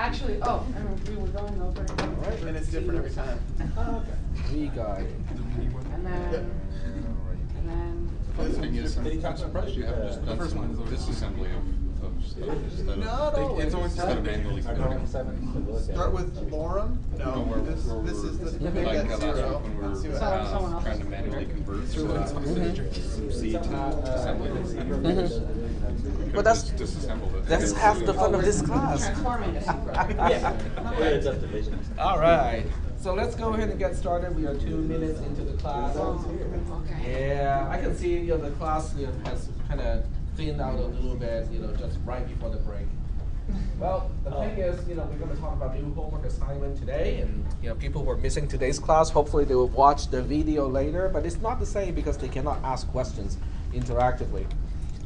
Actually, oh, and we were going over it. All right. And it's different every time. Oh, okay. Re-guide. And then, and then. The thing is, I'm surprised you haven't just done some disassembly of stuff instead of, It's always instead of manually coding. Start with lorem. No, this is the make Like that last zero. week when we See were what happens. trying to manually convert from C to assembly to C. But that's Disassembled it. that's half the fun of this class. Transforming this program. It's up to vision. All right. So let's go ahead and get started. We are 2 minutes into the class. Okay. Yeah, I can see the class has kind of thinned out a little bit, just right before the break. Well, the thing is, we're going to talk about new homework assignment today, and people who are missing today's class, hopefully they will watch the video later, but it's not the same because they cannot ask questions interactively.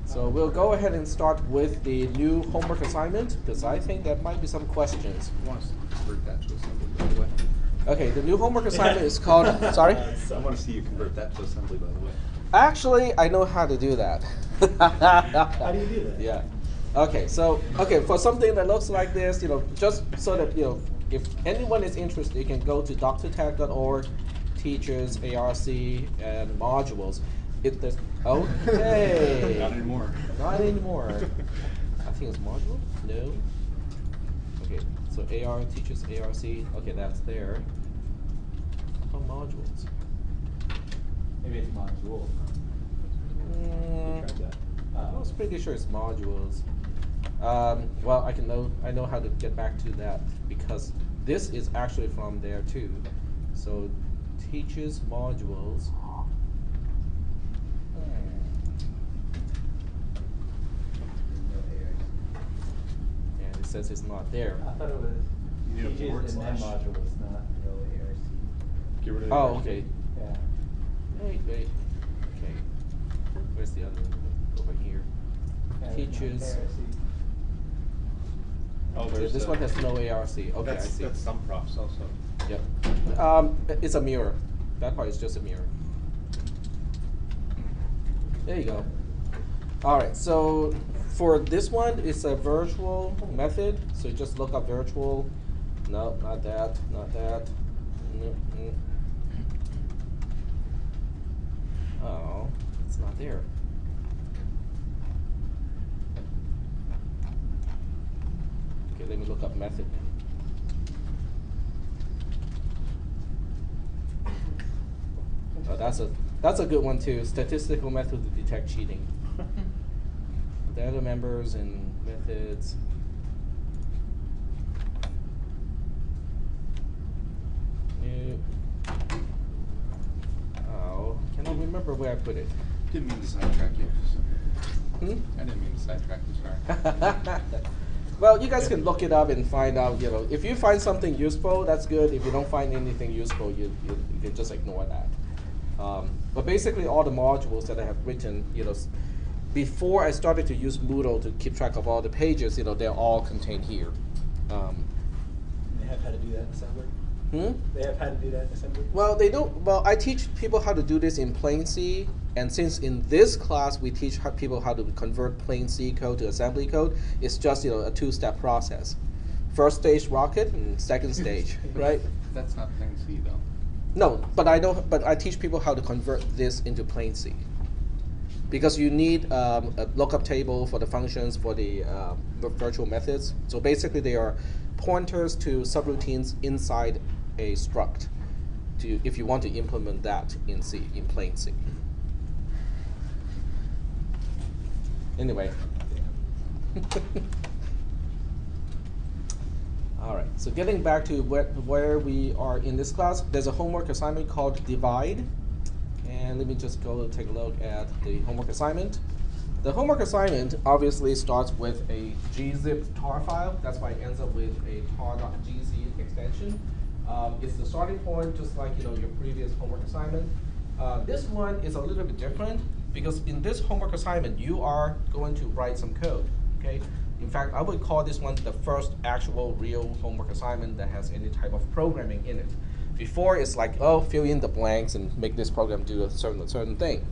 So we'll go ahead and start with the new homework assignment, because I think there might be some questions. You want us to convert that to assembly, by the way? Okay, the new homework assignment is called, sorry? I want to see you convert that to assembly, by the way. Actually, I know how to do that. How do you do that? Yeah. Okay, so, for something that looks like this, just so that, if anyone is interested, you can go to drtech.org, teachers, ARC, and modules. Okay. Not anymore. Not anymore. I think it's module? No. Okay, so AR, teachers, ARC, okay, that's there. How about modules? Maybe it's module. Mm, I was pretty sure it's modules. Well, I know how to get back to that because this is actually from there too. So teaches modules. And it says it's not there. I thought it was You need a teaches forward and then slash. modules, not no ARC. Get rid of Oh, the okay. Yeah. Wait. Okay. Where's the other one? Over here. Teaches. Oh, Yeah, there's this one has no ARC. Okay, I see. That's some profs also. Yep. It's a mirror. That part is just a mirror. There you go. All right. So for this one, it's a virtual method. So you just look up virtual. No, not that. Not that. Mm-mm. Oh, it's not there. Okay, let me look up method. Oh, that's a good one too. Statistical method to detect cheating. Data members and methods. New. Oh, cannot remember where I put it. Didn't mean to sidetrack you. Hmm? I didn't mean to sidetrack you, sorry. Well, you guys can look it up and find out, if you find something useful, that's good. If you don't find anything useful, you can just ignore that. But basically all the modules that I have written, before I started to use Moodle to keep track of all the pages, they're all contained here. They have how to do that in assembly? They have how to do that in assembly? Well, they don't. Well, I teach people how to do this in plain C, and since in this class we teach people how to convert plain C code to assembly code, it's just a two-step process. First stage rocket and second stage, right? That's not plain C though. No, but I teach people how to convert this into plain C. Because you need a lookup table for the functions for the virtual methods. So basically they are pointers to subroutines inside a struct if you want to implement that in C, in plain C. Anyway. All right, so getting back to where we are in this class, there's a homework assignment called Divide. And let me just go take a look at the homework assignment. The homework assignment obviously starts with a gzip tar file. That's why it ends up with a tar.gz extension. It's the starting point, just like your previous homework assignment. This one is a little bit different because in this homework assignment, you are going to write some code. Okay. In fact, I would call this one the first actual real homework assignment that has any type of programming in it. Before, it's like, oh, fill in the blanks and make this program do a certain thing.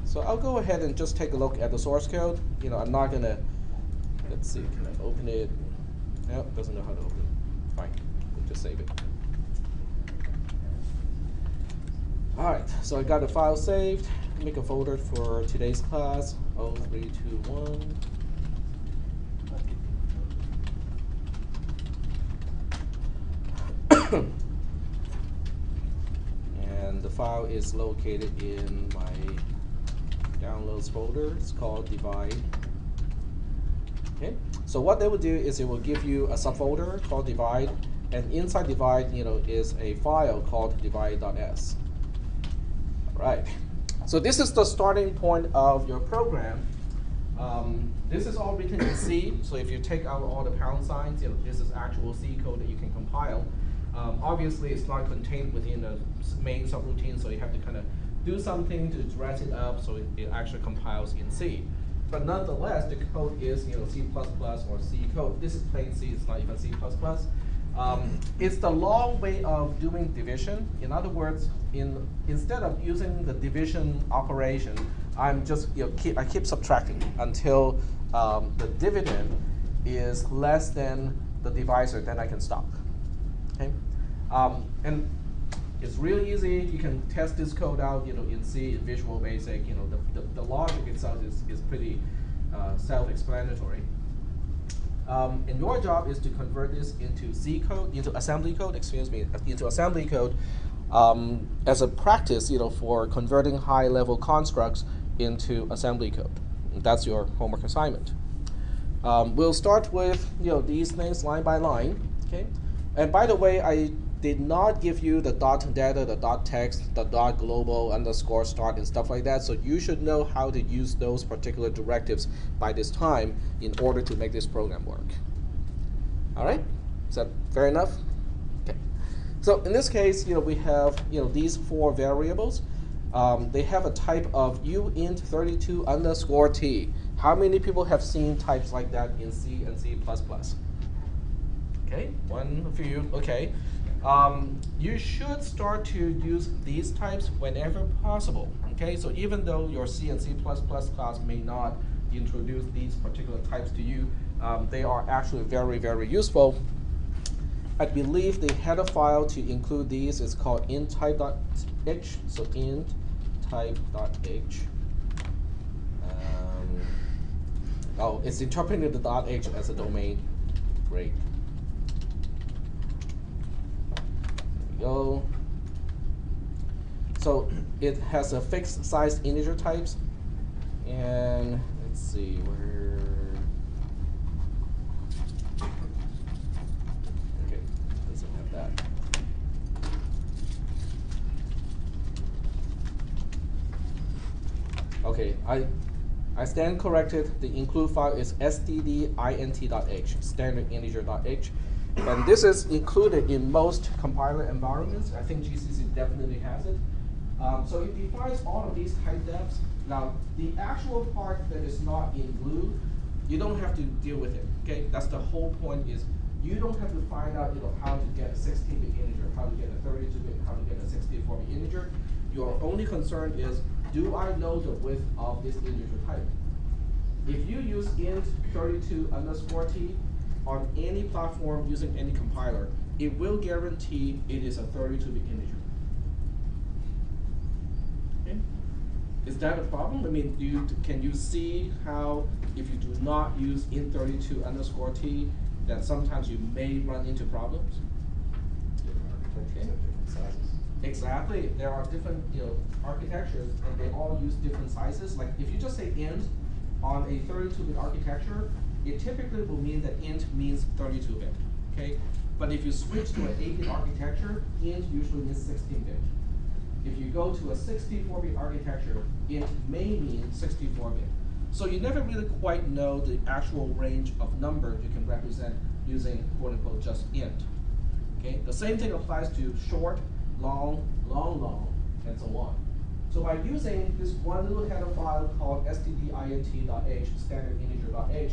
So I'll go ahead and just take a look at the source code. I'm not gonna, let's see, can I open it? Nope, doesn't know how to open it. Fine, we'll just save it. Alright, so I got the file saved. Make a folder for today's class, 0321. And the file is located in my downloads folder. It's called divide. Okay, so what they will do is it will give you a subfolder called divide, and inside divide, is a file called divide.s. All right, so this is the starting point of your program. This is all written in C, so if you take out all the pound signs, this is actual C code that you can compile. Obviously, it's not contained within the main subroutine, so you have to kind of do something to dress it up so it actually compiles in C. But nonetheless, the code is C++ or C code. This is plain C, it's not even C++. It's the long way of doing division. In other words, instead of using the division operation, I'm just I keep subtracting until the dividend is less than the divisor, then I can stop. Okay, and it's really easy. You can test this code out, in C, in Visual Basic. The logic itself is pretty self-explanatory. And your job is to convert this into C code, into assembly code. Into assembly code as a practice, for converting high-level constructs into assembly code. And that's your homework assignment. We'll start with these things line by line. Okay, and by the way, I did not give you the dot data, the dot text, the dot global underscore start and stuff like that. So you should know how to use those particular directives by this time in order to make this program work. All right, is that fair enough? Okay. So in this case, we have these four variables. They have a type of uint32 underscore t. How many people have seen types like that in C and C++? Okay, a few. Okay. You should start to use these types whenever possible. Okay, so even though your C and C++ class may not introduce these particular types to you, they are actually very, very useful. I believe the header file to include these is called inttype.h. So inttype.h. Oh, it's interpreting the .h as a domain. Great. Go. So it has a fixed size integer types, and let's see where. Okay, doesn't have that. Okay, I stand corrected. The include file is stdint.h, standard integer.h. And this is included in most compiler environments. I think GCC definitely has it. So it defines all of these type defs. Now, the actual part that is not in blue, you don't have to deal with it. Okay, that's the whole point. Is you don't have to find out how to get a 16-bit integer, how to get a 32-bit, how to get a 64-bit integer. Your only concern is, do I know the width of this integer type? If you use int32 underscore t, on any platform using any compiler, it will guarantee it is a 32-bit integer. Okay? Is that a problem? I mean, can you see how if you do not use int32 underscore t, that sometimes you may run into problems? Okay. Exactly. There are different architectures, and they all use different sizes. Like if you just say int on a 32-bit architecture, it typically will mean that int means 32-bit, okay? But if you switch to an 8-bit architecture, int usually means 16-bit. If you go to a 64-bit architecture, int may mean 64-bit. So you never really quite know the actual range of numbers you can represent using quote-unquote just int, okay? The same thing applies to short, long, long, and so on. So by using this one little header file called stdint.h, standard integer.h,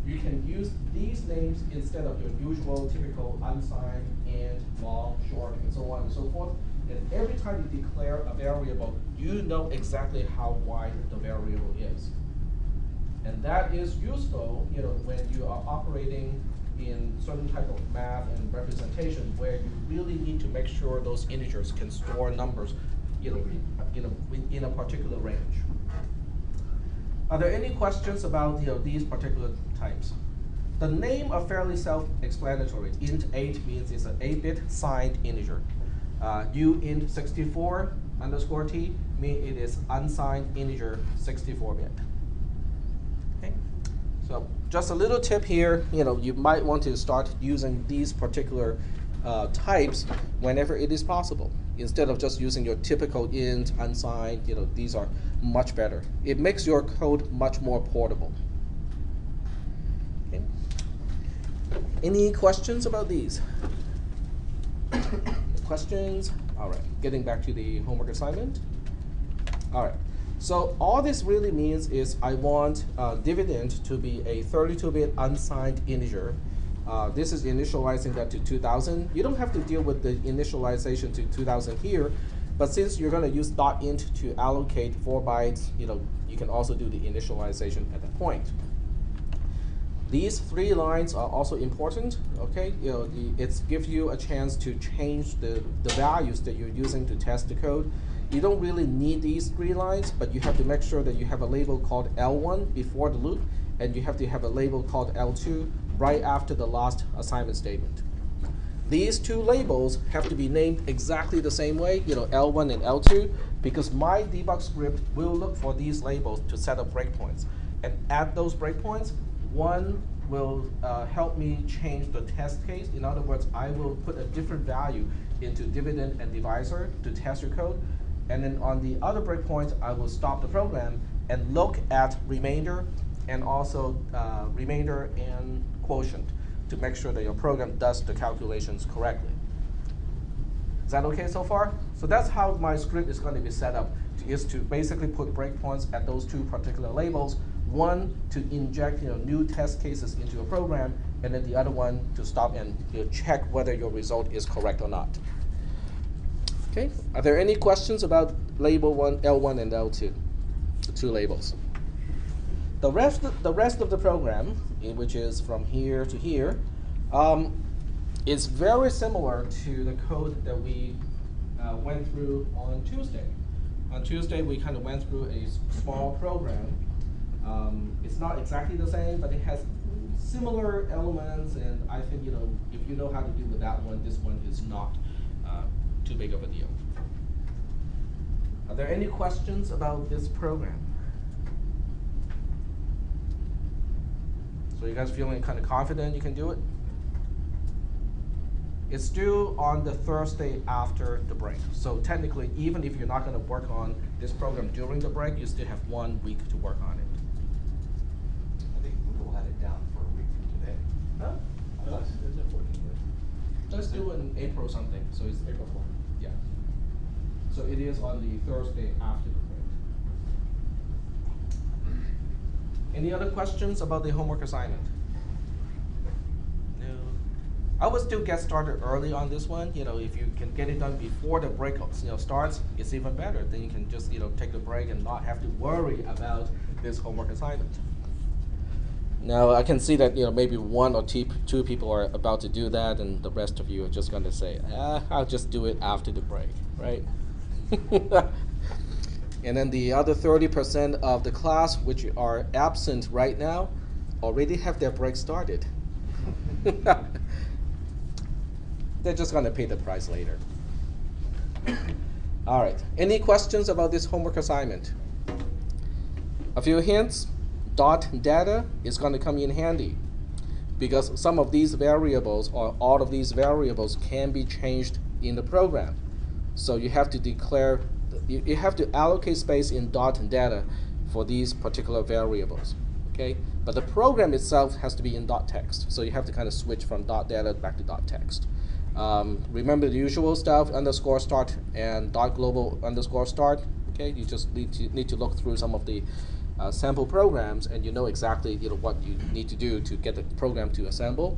you can use these names instead of your usual typical unsigned, int, long, short, and so on and so forth. And every time you declare a variable, you know exactly how wide the variable is. And that is useful when you are operating in certain type of math and representation where you really need to make sure those integers can store numbers, in a particular range. Are there any questions about these particular types? The name are fairly self-explanatory. Int 8 means it's an 8-bit signed integer. Uint 64 underscore t means it is unsigned integer 64-bit. Okay, so just a little tip here. You might want to start using these particular types whenever it is possible, instead of just using your typical int unsigned. These are much better. It makes your code much more portable. Okay. Any questions about these? Questions? All right, getting back to the homework assignment. All right, so all this really means is I want dividend to be a 32-bit unsigned integer. This is initializing that to 2000. You don't have to deal with the initialization to 2000 here, but since you're going to use .int to allocate 4 bytes, you can also do the initialization at that point. These 3 lines are also important. Okay, it gives you a chance to change the values that you're using to test the code. You don't really need these 3 lines, but you have to make sure that you have a label called L1 before the loop, and you have to have a label called L2 right after the last assignment statement. These 2 labels have to be named exactly the same way, L1 and L2, because my debug script will look for these labels to set up breakpoints. And at those breakpoints, one will help me change the test case. In other words, I will put a different value into dividend and divisor to test your code. And then on the other breakpoint, I will stop the program and look at remainder and also remainder and quotient to make sure that your program does the calculations correctly. Is that okay so far? So that's how my script is going to be set up, is to basically put breakpoints at those 2 particular labels. One to inject new test cases into your program, and then the other one to stop and check whether your result is correct or not. Okay, are there any questions about label L1 and L2, the 2 labels? The rest of the program, which is from here to here, is very similar to the code that we went through on Tuesday. On Tuesday, we kind of went through a small program. It's not exactly the same, but it has similar elements, and I think if you know how to do with that one, this one is not too big of a deal. Are there any questions about this program? So you guys feeling kind of confident you can do it? It's due on the Thursday after the break. So technically, even if you're not going to work on this program during the break, you still have 1 week to work on it. I think Google had it down for a week from today. Huh? No, there's a 14 day. Let's do it in April something. So it's April 4th. Yeah. So it is on the Thursday after the break. Any other questions about the homework assignment? No. I would still get started early on this one. If you can get it done before the break starts, it's even better. Then you can just take the break and not have to worry about this homework assignment. Now I can see that maybe 1 or 2 people are about to do that, and the rest of you are just going to say, I'll just do it after the break, right? And then the other 30% of the class, which are absent right now, already have their break started. They're just going to pay the price later. All right. Any questions about this homework assignment? A few hints. Dot data is going to come in handy because some of these variables or all of these variables can be changed in the program. So you have to declare, you have to allocate space in dot data for these particular variables. Okay, but the program itself has to be in dot text. So you have to kind of switch from dot data back to dot text. Remember the usual stuff, underscore start and dot global underscore start. Okay, you just need to look through some of the sample programs, and you know exactly what you need to do to get the program to assemble.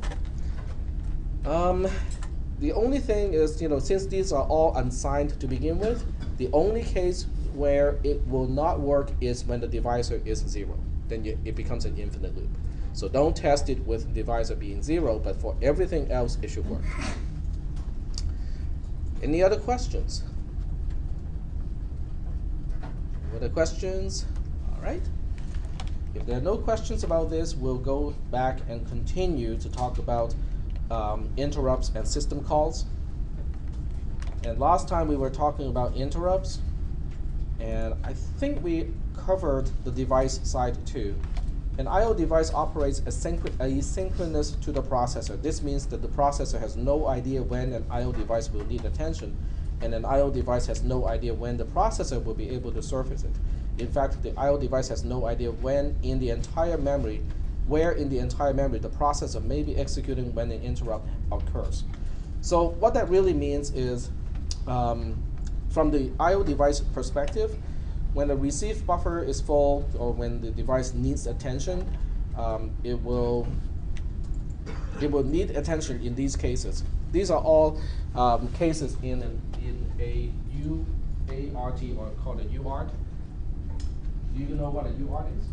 The only thing is, since these are all unsigned to begin with, the only case where it will not work is when the divisor is 0. Then it becomes an infinite loop. So don't test it with divisor being 0, but for everything else, it should work. Any other questions? Any other questions? All right. If there are no questions about this, we'll go back and continue to talk about interrupts and system calls. And last time we were talking about interrupts, and I think we covered the device side too. An I/O device operates asynchronous to the processor. This means that the processor has no idea when an I/O device will need attention, and an I/O device has no idea when the processor will be able to surface it. In fact, the I/O device has no idea where in the entire memory the processor may be executing when an interrupt occurs. So what that really means is, from the I/O device perspective, when the receive buffer is full or when the device needs attention, it will need attention in these cases. These are all cases in a UART, or called a UART. Do you know what a UART is?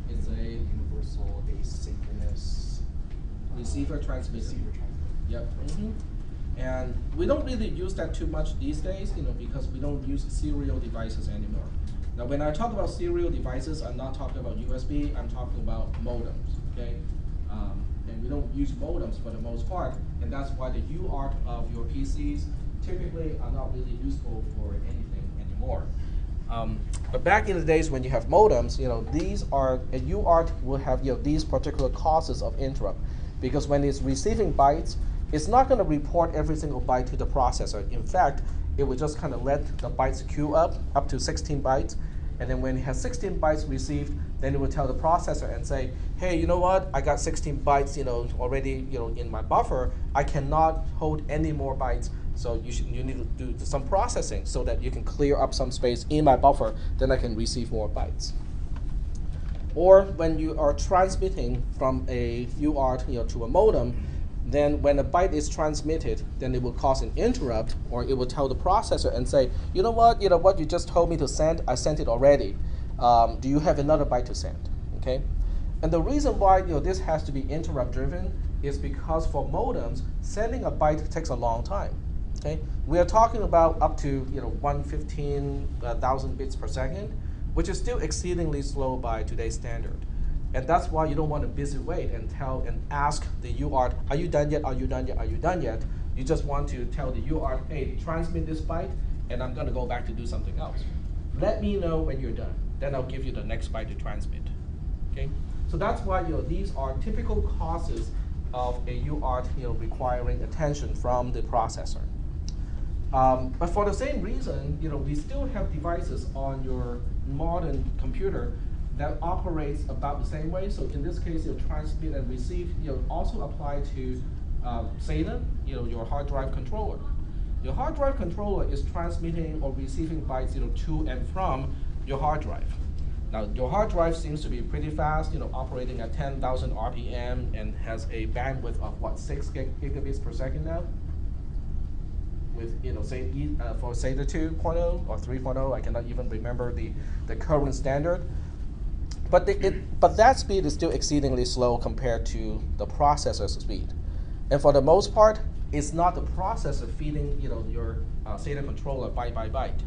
It's a Universal asynchronous receiver transmitter. Yep. And we don't really use that too much these days, because we don't use serial devices anymore. Now, when I talk about serial devices, I'm not talking about USB. I'm talking about modems. Okay, and we don't use modems for the most part, and that's why the UART of your PCs typically are not really useful for anything anymore. But back in the days when you have modems, a UART will have these particular causes of interrupt, because when it's receiving bytes, it's not going to report every single byte to the processor. In fact, it will just kind of let the bytes queue up to 16 bytes, and then when it has 16 bytes received, then it will tell the processor and say, hey, you know what? I got 16 bytes, already, in my buffer. I cannot hold any more bytes. So you need to do some processing so that you can clear up some space in my buffer, then I can receive more bytes. Or when you are transmitting from a UART to a modem, then when a byte is transmitted, then it will cause an interrupt, or it will tell the processor and say, you know what you just told me to send, I sent it already. Do you have another byte to send? Okay, and the reason why this has to be interrupt driven is because for modems, sending a byte takes a long time. Okay, we are talking about up to 115,000 bits per second, which is still exceedingly slow by today's standard. And that's why you don't want to busy wait and ask the UART, are you done yet? Are you done yet? Are you done yet? You just want to tell the UART, hey, transmit this byte, and I'm going to go back to do something else. Let me know when you're done. Then I'll give you the next byte to transmit. Okay? So that's why these are typical causes of a UART requiring attention from the processor. But for the same reason, we still have devices on your modern computer that operates about the same way. So in this case, transmit and receive also apply to SATA, your hard drive controller. Your hard drive controller is transmitting or receiving bytes to and from your hard drive. Now, your hard drive seems to be pretty fast, operating at 10,000 RPM and has a bandwidth of what, 6 gigabits per second now? With say for SATA 2.0 or 3.0, I cannot even remember the current standard. But that speed is still exceedingly slow compared to the processor's speed. And for the most part, it's not the processor feeding your SATA controller byte by byte.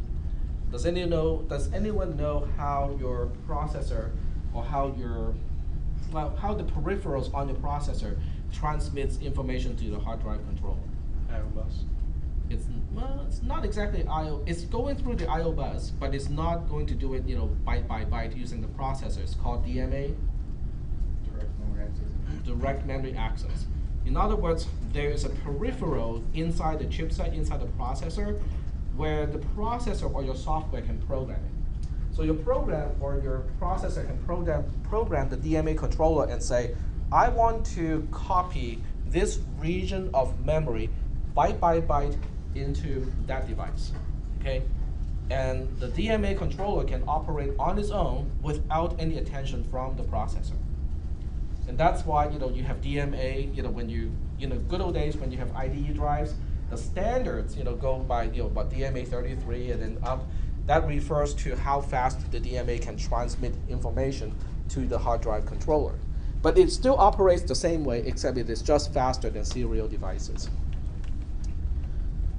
Does anyone know how your processor or how the peripherals on your processor transmits information to the hard drive controller? I/O bus. It's not exactly I/O. It's going through the I/O bus, but it's not going to do it, byte by byte using the processor. It's called DMA, direct memory access. In other words, there is a peripheral inside the chipset, inside the processor, where the processor or your software can program it. So your program or your processor can program the DMA controller and say, I want to copy this region of memory byte by byte into that device, okay? And the DMA controller can operate on its own without any attention from the processor. And that's why you have DMA, when you good old days when you have IDE drives, the standards go by about DMA 33 and then up. That refers to how fast the DMA can transmit information. to the hard drive controller. But it still operates the same way, except it is just faster than serial devices.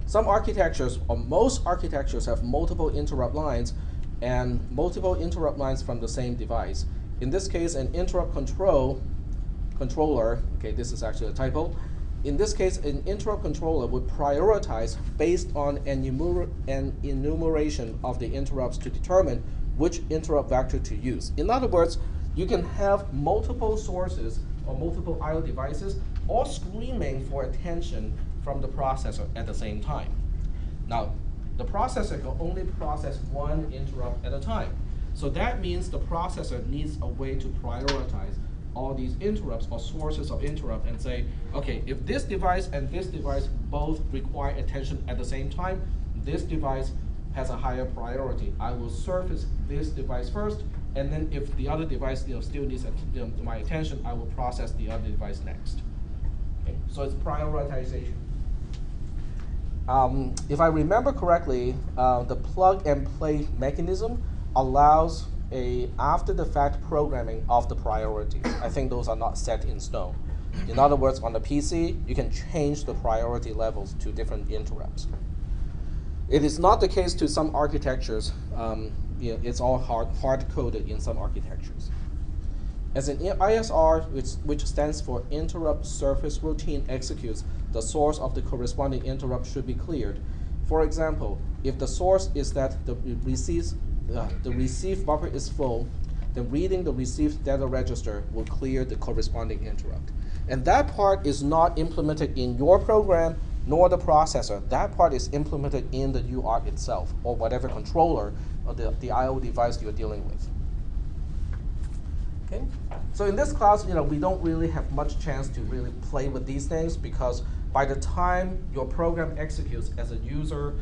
Some architectures, or most architectures, have multiple interrupt lines and multiple interrupt lines from the same device. In this case, an interrupt controller, okay, this is actually a typo. In this case, an interrupt controller would prioritize based on an enumeration of the interrupts to determine which interrupt vector to use. In other words, you can have multiple sources or multiple I/O devices all screaming for attention from the processor at the same time. Now, the processor can only process one interrupt at a time. So that means the processor needs a way to prioritize all these interrupts or sources of interrupt and say, okay, if this device and this device both require attention at the same time, this device has a higher priority. I will surface this device first, and then if the other device still needs my attention, I will process the other device next. Okay, so it's prioritization. If I remember correctly, the plug and play mechanism allows a after-the-fact programming of the priorities. I think those are not set in stone. In other words, on the PC, you can change the priority levels to different interrupts. It is not the case to some architectures. It's all hard-coded in some architectures. As an ISR, which stands for Interrupt Surface Routine, executes, the source of the corresponding interrupt should be cleared. For example, if the source is that the receive buffer is full, then reading the received data register will clear the corresponding interrupt. And that part is not implemented in your program nor the processor. That part is implemented in the UART itself, or whatever controller or the I/O device you're dealing with. Okay? So in this class, we don't really have much chance to really play with these things, because by the time your program executes as a user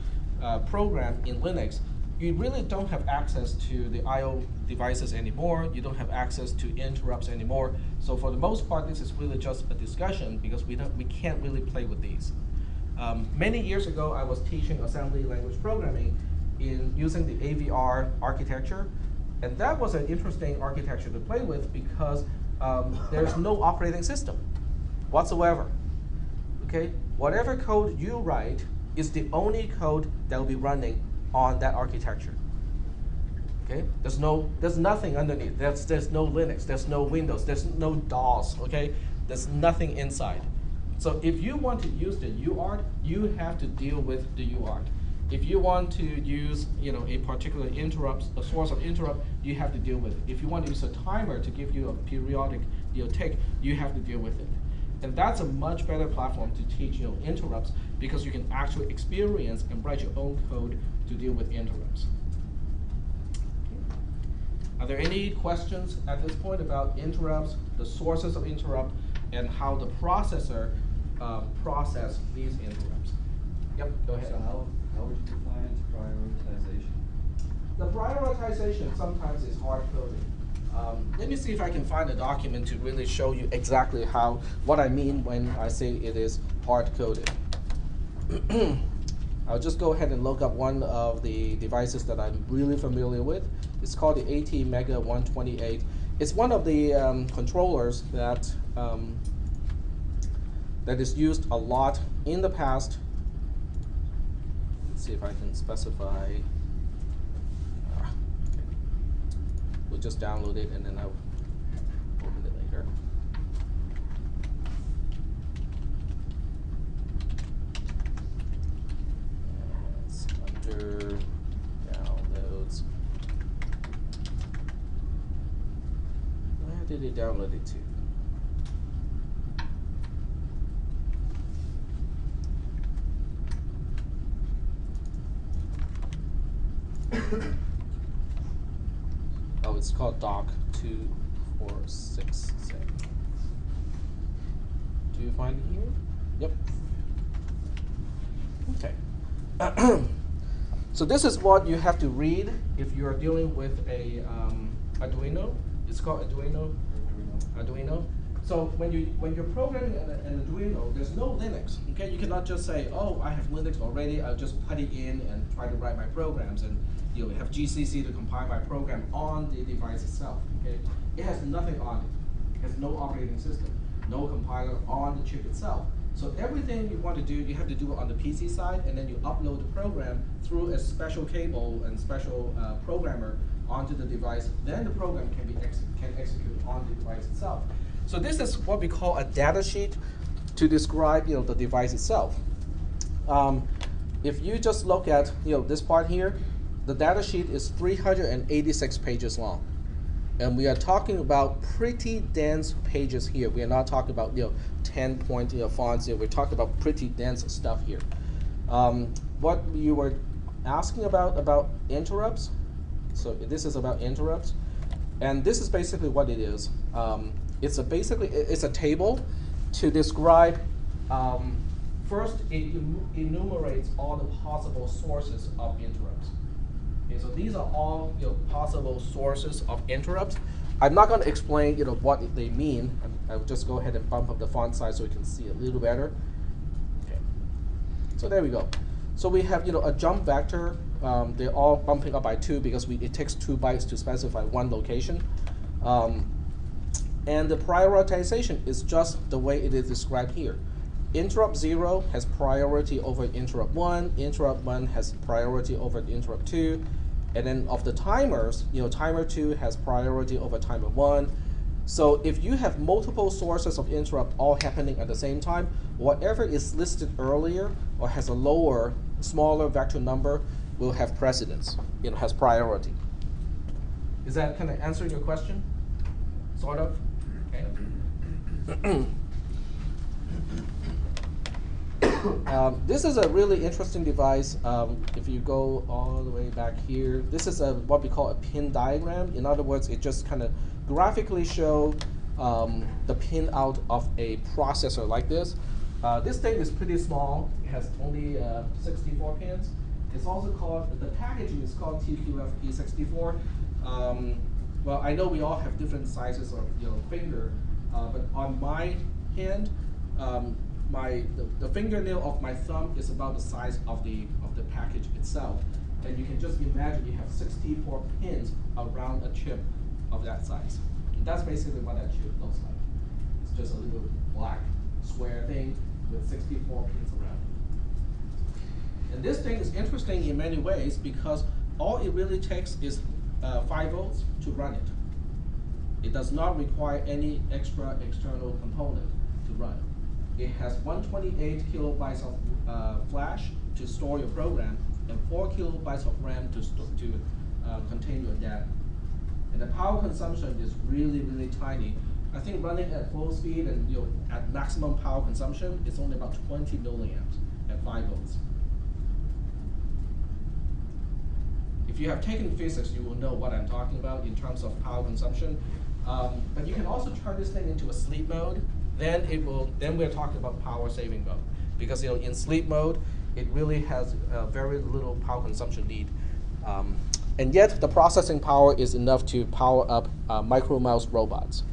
program in Linux, you really don't have access to the I/O devices anymore. You don't have access to interrupts anymore. So for the most part, this is really just a discussion, because we can't really play with these. Many years ago, I was teaching assembly language programming in using the AVR architecture, and that was an interesting architecture to play with, because there's no operating system whatsoever. Okay, whatever code you write is the only code that will be running on that architecture. Okay, there's nothing underneath. There's no Linux. There's no Windows. There's no DOS. Okay, there's nothing inside. So if you want to use the UART, you have to deal with the UART. If you want to use a particular interrupt, a source of interrupt, you have to deal with it. If you want to use a timer to give you a periodic tick, you have to deal with it. And that's a much better platform to teach interrupts, because you can actually experience and write your own code to deal with interrupts. Are there any questions at this point about interrupts, the sources of interrupt, and how the processor process these interrupts? Yep, go ahead. So how would you define prioritization? The prioritization sometimes is hard-coded. Let me see if I can find a document to really show you exactly what I mean when I say it is hard-coded. I'll just go ahead and look up one of the devices that I'm really familiar with. It's called the ATmega 128. It's one of the controllers that is used a lot in the past. Let's see if I can specify. We'll just download it and then I'll open it later. It's under downloads. Where did it download it to? Oh, it's called doc 2467. Do you find it here? Yep. Okay. So this is what you have to read if you are dealing with a Arduino. It's called Arduino. So when you're programming an Arduino, there's no Linux. Okay, you cannot just say, oh, I have Linux already. I'll just put it in and try to write my programs, and have GCC to compile my program on the device itself. Okay, it has nothing on it. It has no operating system, no compiler on the chip itself. So everything you want to do, you have to do it on the PC side, and then you upload the program through a special cable and special programmer onto the device. Then the program can execute on the device itself. So this is what we call a data sheet to describe the device itself. If you just look at this part here, the data sheet is 386 pages long. And we are talking about pretty dense pages here. We are not talking about 10-point fonts here. We're talking about pretty dense stuff here. What you were asking about interrupts. So this is about interrupts, and this is basically what it is. It's a table to describe. First, it enumerates all the possible sources of interrupts. Okay, so these are all possible sources of interrupts. I'm not going to explain what they mean. I'll just go ahead and bump up the font size so we can see a little better. Okay. So there we go. So we have a jump vector. They're all bumping up by 2 because it takes 2 bytes to specify one location. And the prioritization is just the way it is described here. Interrupt 0 has priority over interrupt 1. Interrupt 1 has priority over interrupt 2. And then of the timers, timer 2 has priority over timer 1. So if you have multiple sources of interrupt all happening at the same time, whatever is listed earlier or has a smaller vector number will have precedence. It has priority. Is that kind of answering your question? Sort of? Okay. This is a really interesting device. If you go all the way back here, this is what we call a pin diagram. In other words, it just kind of graphically show the pin out of a processor like this. This thing is pretty small. It has only 64 pins. It's also called, the packaging is called TQFP64. Well, I know we all have different sizes of finger, but on my hand, the fingernail of my thumb is about the size of the package itself. And you can just imagine you have 64 pins around a chip of that size. And that's basically what that chip looks like. It's just a little black square thing with 64 pins around it. And this thing is interesting in many ways because all it really takes is 5 volts to run it. It does not require any extra external component to run. It has 128 kilobytes of flash to store your program and 4 kilobytes of RAM to contain your data. And the power consumption is really, really tiny. I think running at full speed and at maximum power consumption, it's only about 20 milliamps at 5 volts. If you have taken physics, you will know what I'm talking about in terms of power consumption. But you can also turn this thing into a sleep mode. Then we're talking about power saving mode, because in sleep mode it really has very little power consumption need, and yet the processing power is enough to power up micro mouse robots.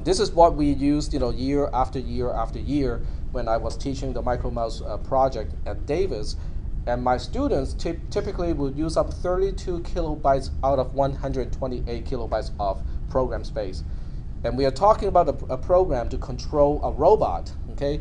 This is what we used year after year after year when I was teaching the micro mouse project at Davis, and my students typically would use up 32 kilobytes out of 128 kilobytes of program space. And we are talking about a program to control a robot, okay,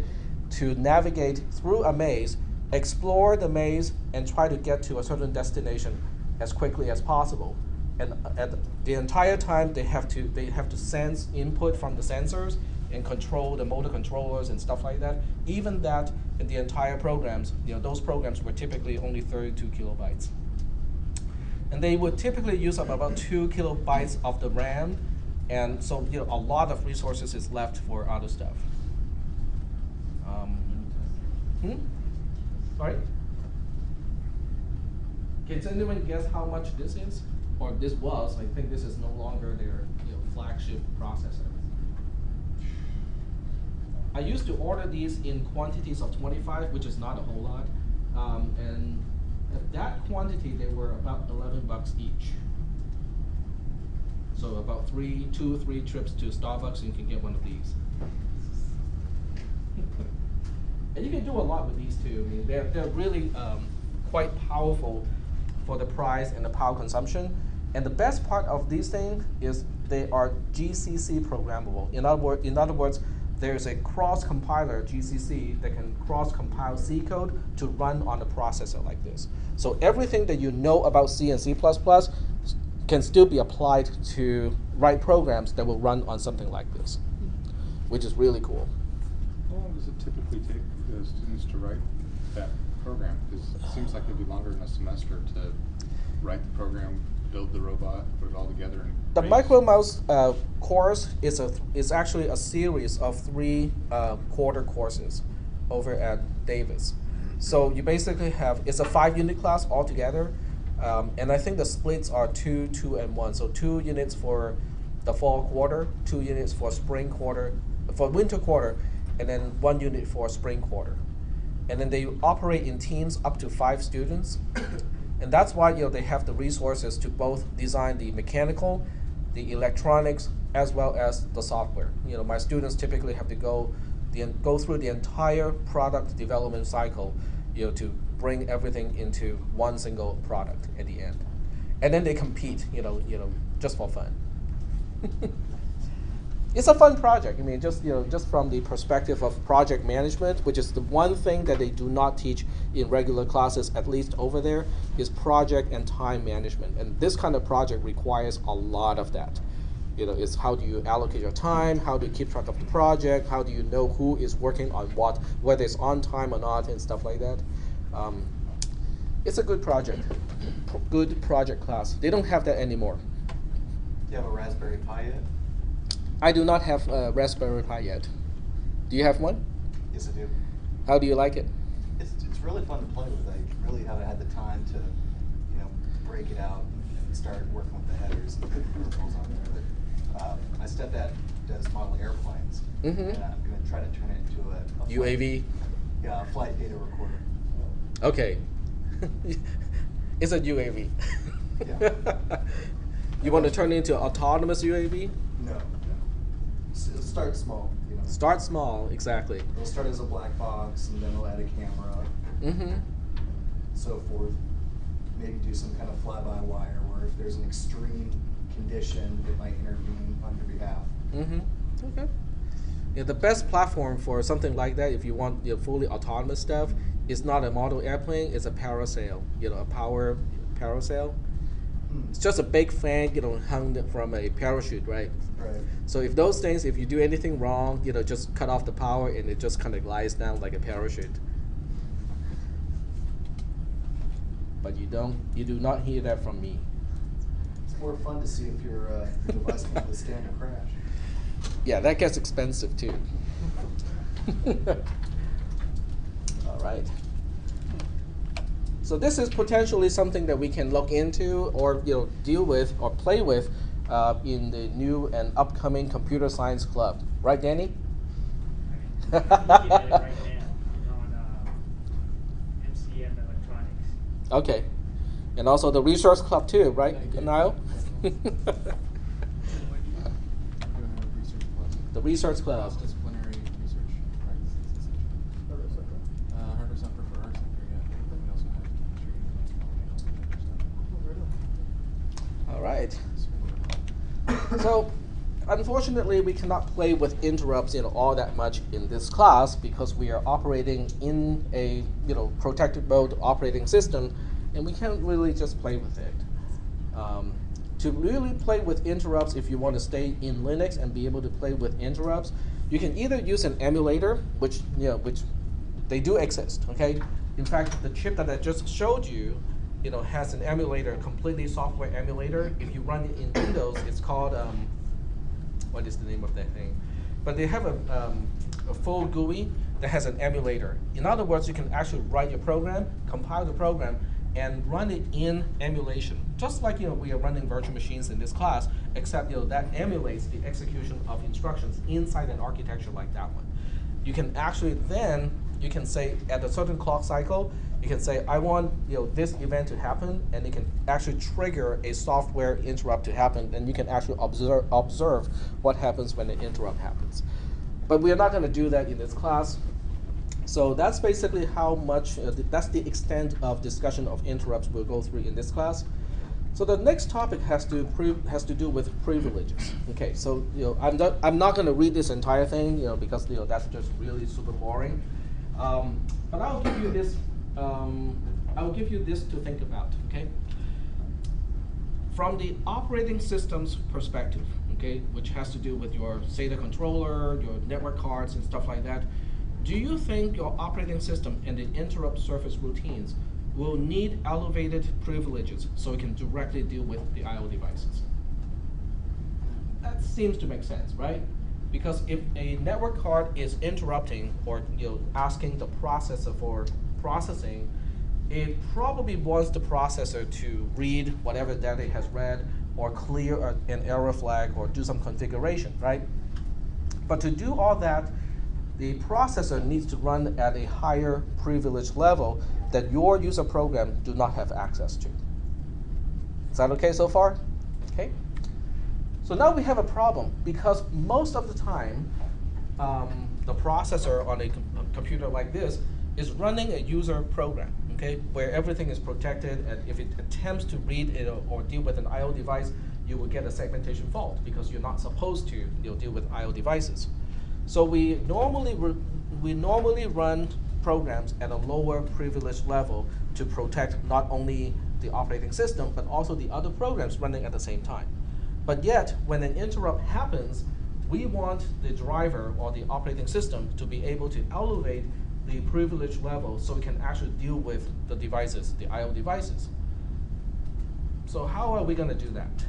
to navigate through a maze, explore the maze, and try to get to a certain destination as quickly as possible. And at the entire time, they have to sense input from the sensors and control the motor controllers and stuff like that. Even that, in the entire programs, those programs were typically only 32 kilobytes. And they would typically use up about 2 kilobytes of the RAM. And so, a lot of resources is left for other stuff. Sorry? Can anyone guess how much this is? Or this was? I think this is no longer their flagship processor. I used to order these in quantities of 25, which is not a whole lot. And at that quantity, they were about $11 each. So about 2 or 3 trips to Starbucks, and you can get one of these. And you can do a lot with these too. I mean, they're really quite powerful for the price and the power consumption. And the best part of these things is they are GCC programmable. In other words, there's a cross-compiler GCC that can cross-compile C code to run on a processor like this. So everything that you know about C and C++ can still be applied to write programs that will run on something like this, which is really cool. How long does it typically take the students to write that program? Because it seems like it'd be longer than a semester to write the program, build the robot, put it all together. And The race. Micro Mouse course is actually a series of 3 quarter courses over at Davis. So you basically have, it's a 5-unit class altogether, and I think the splits are 2, 2, and 1. So 2 units for the fall quarter, 2 units for spring quarter, for winter quarter, and then 1 unit for spring quarter. And then they operate in teams up to 5 students. And that's why they have the resources to both design the mechanical, the electronics, as well as the software. My students typically have to go through the entire product development cycle, to bring everything into one single product at the end. And then they compete, just for fun. It's a fun project. I mean, just from the perspective of project management, which is the one thing that they do not teach in regular classes, at least over there, is project and time management. And this kind of project requires a lot of that. It's how do you allocate your time, how do you keep track of the project, how do you know who is working on what, whether it's on time or not, and stuff like that. It's a good project, good project class. They don't have that anymore. Do you have a Raspberry Pi yet? I do not have a Raspberry Pi yet. Do you have one? Yes, I do. How do you like it? It's really fun to play with. I really haven't had the time to, break it out and start working with the headers and putting protocols on there. But my stepdad does model airplanes, Mhm. and I'm going to try to turn it into a UAV? Yeah, a flight data recorder. Okay. It's a UAV. Yeah. You want to turn it into autonomous UAV? No. It'll start small, Start small, exactly. It'll start as a black box, and then it'll add a camera, Mm-hmm. so forth. Maybe do some kind of fly-by-wire, where if there's an extreme condition, it might intervene on your behalf. Mm-hmm. Okay. Yeah, the best platform for something like that, if you want fully autonomous stuff, is not a model airplane, it's a parasail. A power parasail. It's just a big fan, hung from a parachute, right? Right. So if those things, if you do anything wrong, just cut off the power and it just kind of glides down like a parachute. But you do not hear that from me. It's more fun to see if your device can withstand a crash. Yeah, that gets expensive too. All right. So this is potentially something that we can look into or deal with or play with in the new and upcoming computer science club, right, Danny? I'm looking at it right now. It's on MCM Electronics. Okay, and also the resource club too, right, Niall? The research club. Cross-disciplinary research practices, essentially. 100% for our center, yeah. Then we also have chemistry, All right. So, unfortunately, we cannot play with interrupts, all that much in this class because we are operating in a, protected mode operating system, and we can't really just play with it. To really play with interrupts, if you want to stay in Linux and be able to play with interrupts, you can either use an emulator, which they do exist. Okay. In fact, the chip that I just showed you, has an emulator, completely software emulator. If you run it in Windows, it's called what is the name of that thing? But they have a full GUI that has an emulator. In other words, you can actually write your program, compile the program, and run it in emulation. Just like we are running virtual machines in this class, except that emulates the execution of instructions inside an architecture like that one. You can actually then you can say at a certain clock cycle, you can say, I want this event to happen, and it can actually trigger a software interrupt to happen, and you can actually observe what happens when the interrupt happens. But we are not going to do that in this class. So that's basically how much, that's the extent of discussion of interrupts we'll go through in this class. So the next topic has to do with privileges. Okay, so I'm not going to read this entire thing, because that's just really super boring. But I'll give you this. I'll give you this to think about. Okay. From the operating system's perspective, okay, which has to do with your SATA controller, your network cards, and stuff like that, do you think your operating system and the interrupt surface routines will need elevated privileges so it can directly deal with the I/O devices? That seems to make sense, right? Because if a network card is interrupting or asking the processor for processing, it probably wants the processor to read whatever data it has read or clear an error flag or do some configuration, right? But to do all that, the processor needs to run at a higher privilege level that your user program do not have access to. Is that okay so far? Okay. So now we have a problem, because most of the time, the processor on a computer like this is running a user program, okay, where everything is protected, and if it attempts to read it or deal with an I/O device, you will get a segmentation fault because you're not supposed to deal with I/O devices. So we normally run programs at a lower privilege level to protect not only the operating system but also the other programs running at the same time. But yet, when an interrupt happens, we want the driver or the operating system to be able to elevate the privilege level so it can actually deal with the devices, the I/O devices. So how are we going to do that?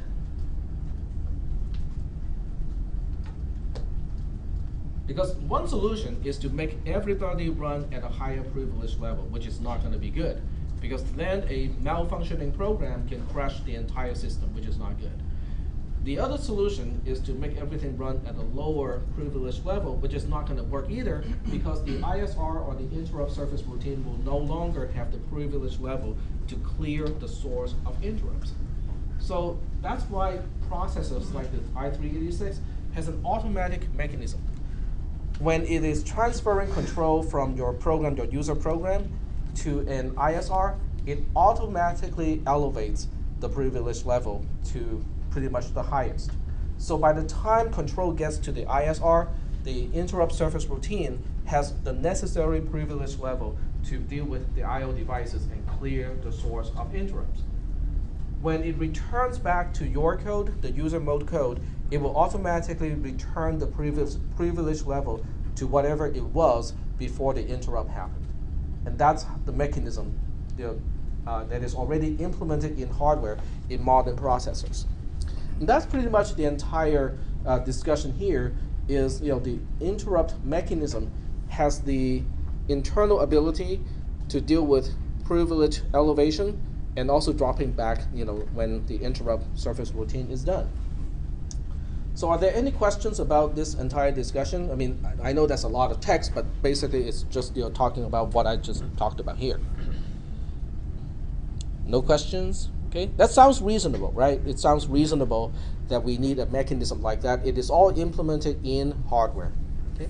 Because one solution is to make everybody run at a higher privilege level, which is not going to be good, because then a malfunctioning program can crash the entire system, which is not good. The other solution is to make everything run at a lower privilege level, which is not going to work either, because the ISR or the interrupt surface routine will no longer have the privilege level to clear the source of interrupts. So that's why processors like the i386 has an automatic mechanism. When it is transferring control from your program, your user program, to an ISR, it automatically elevates the privilege level to pretty much the highest. So by the time control gets to the ISR, the interrupt surface routine has the necessary privilege level to deal with the I/O devices and clear the source of interrupts. When it returns back to your code, the user mode code, it will automatically return the privilege level to whatever it was before the interrupt happened. And that's the mechanism that is already implemented in hardware in modern processors. And that's pretty much the entire discussion here. Is the interrupt mechanism has the internal ability to deal with privilege elevation and also dropping back when the interrupt surface routine is done. So are there any questions about this entire discussion? I mean, I know that's a lot of text, but basically it's just talking about what I just talked about here. No questions? Okay, that sounds reasonable, right? It sounds reasonable that we need a mechanism like that. It is all implemented in hardware. Okay.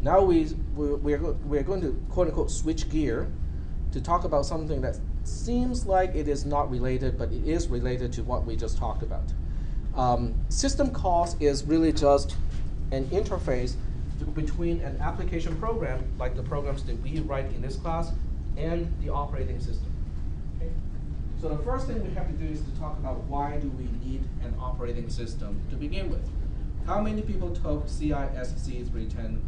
Now we're going to quote unquote switch gear to talk about something that seems like it is not related, but it is related to what we just talked about. System calls is really just an interface between an application program, like the programs that we write in this class, and the operating system. Okay? So the first thing we have to do is to talk about why do we need an operating system to begin with. How many people took CISC 310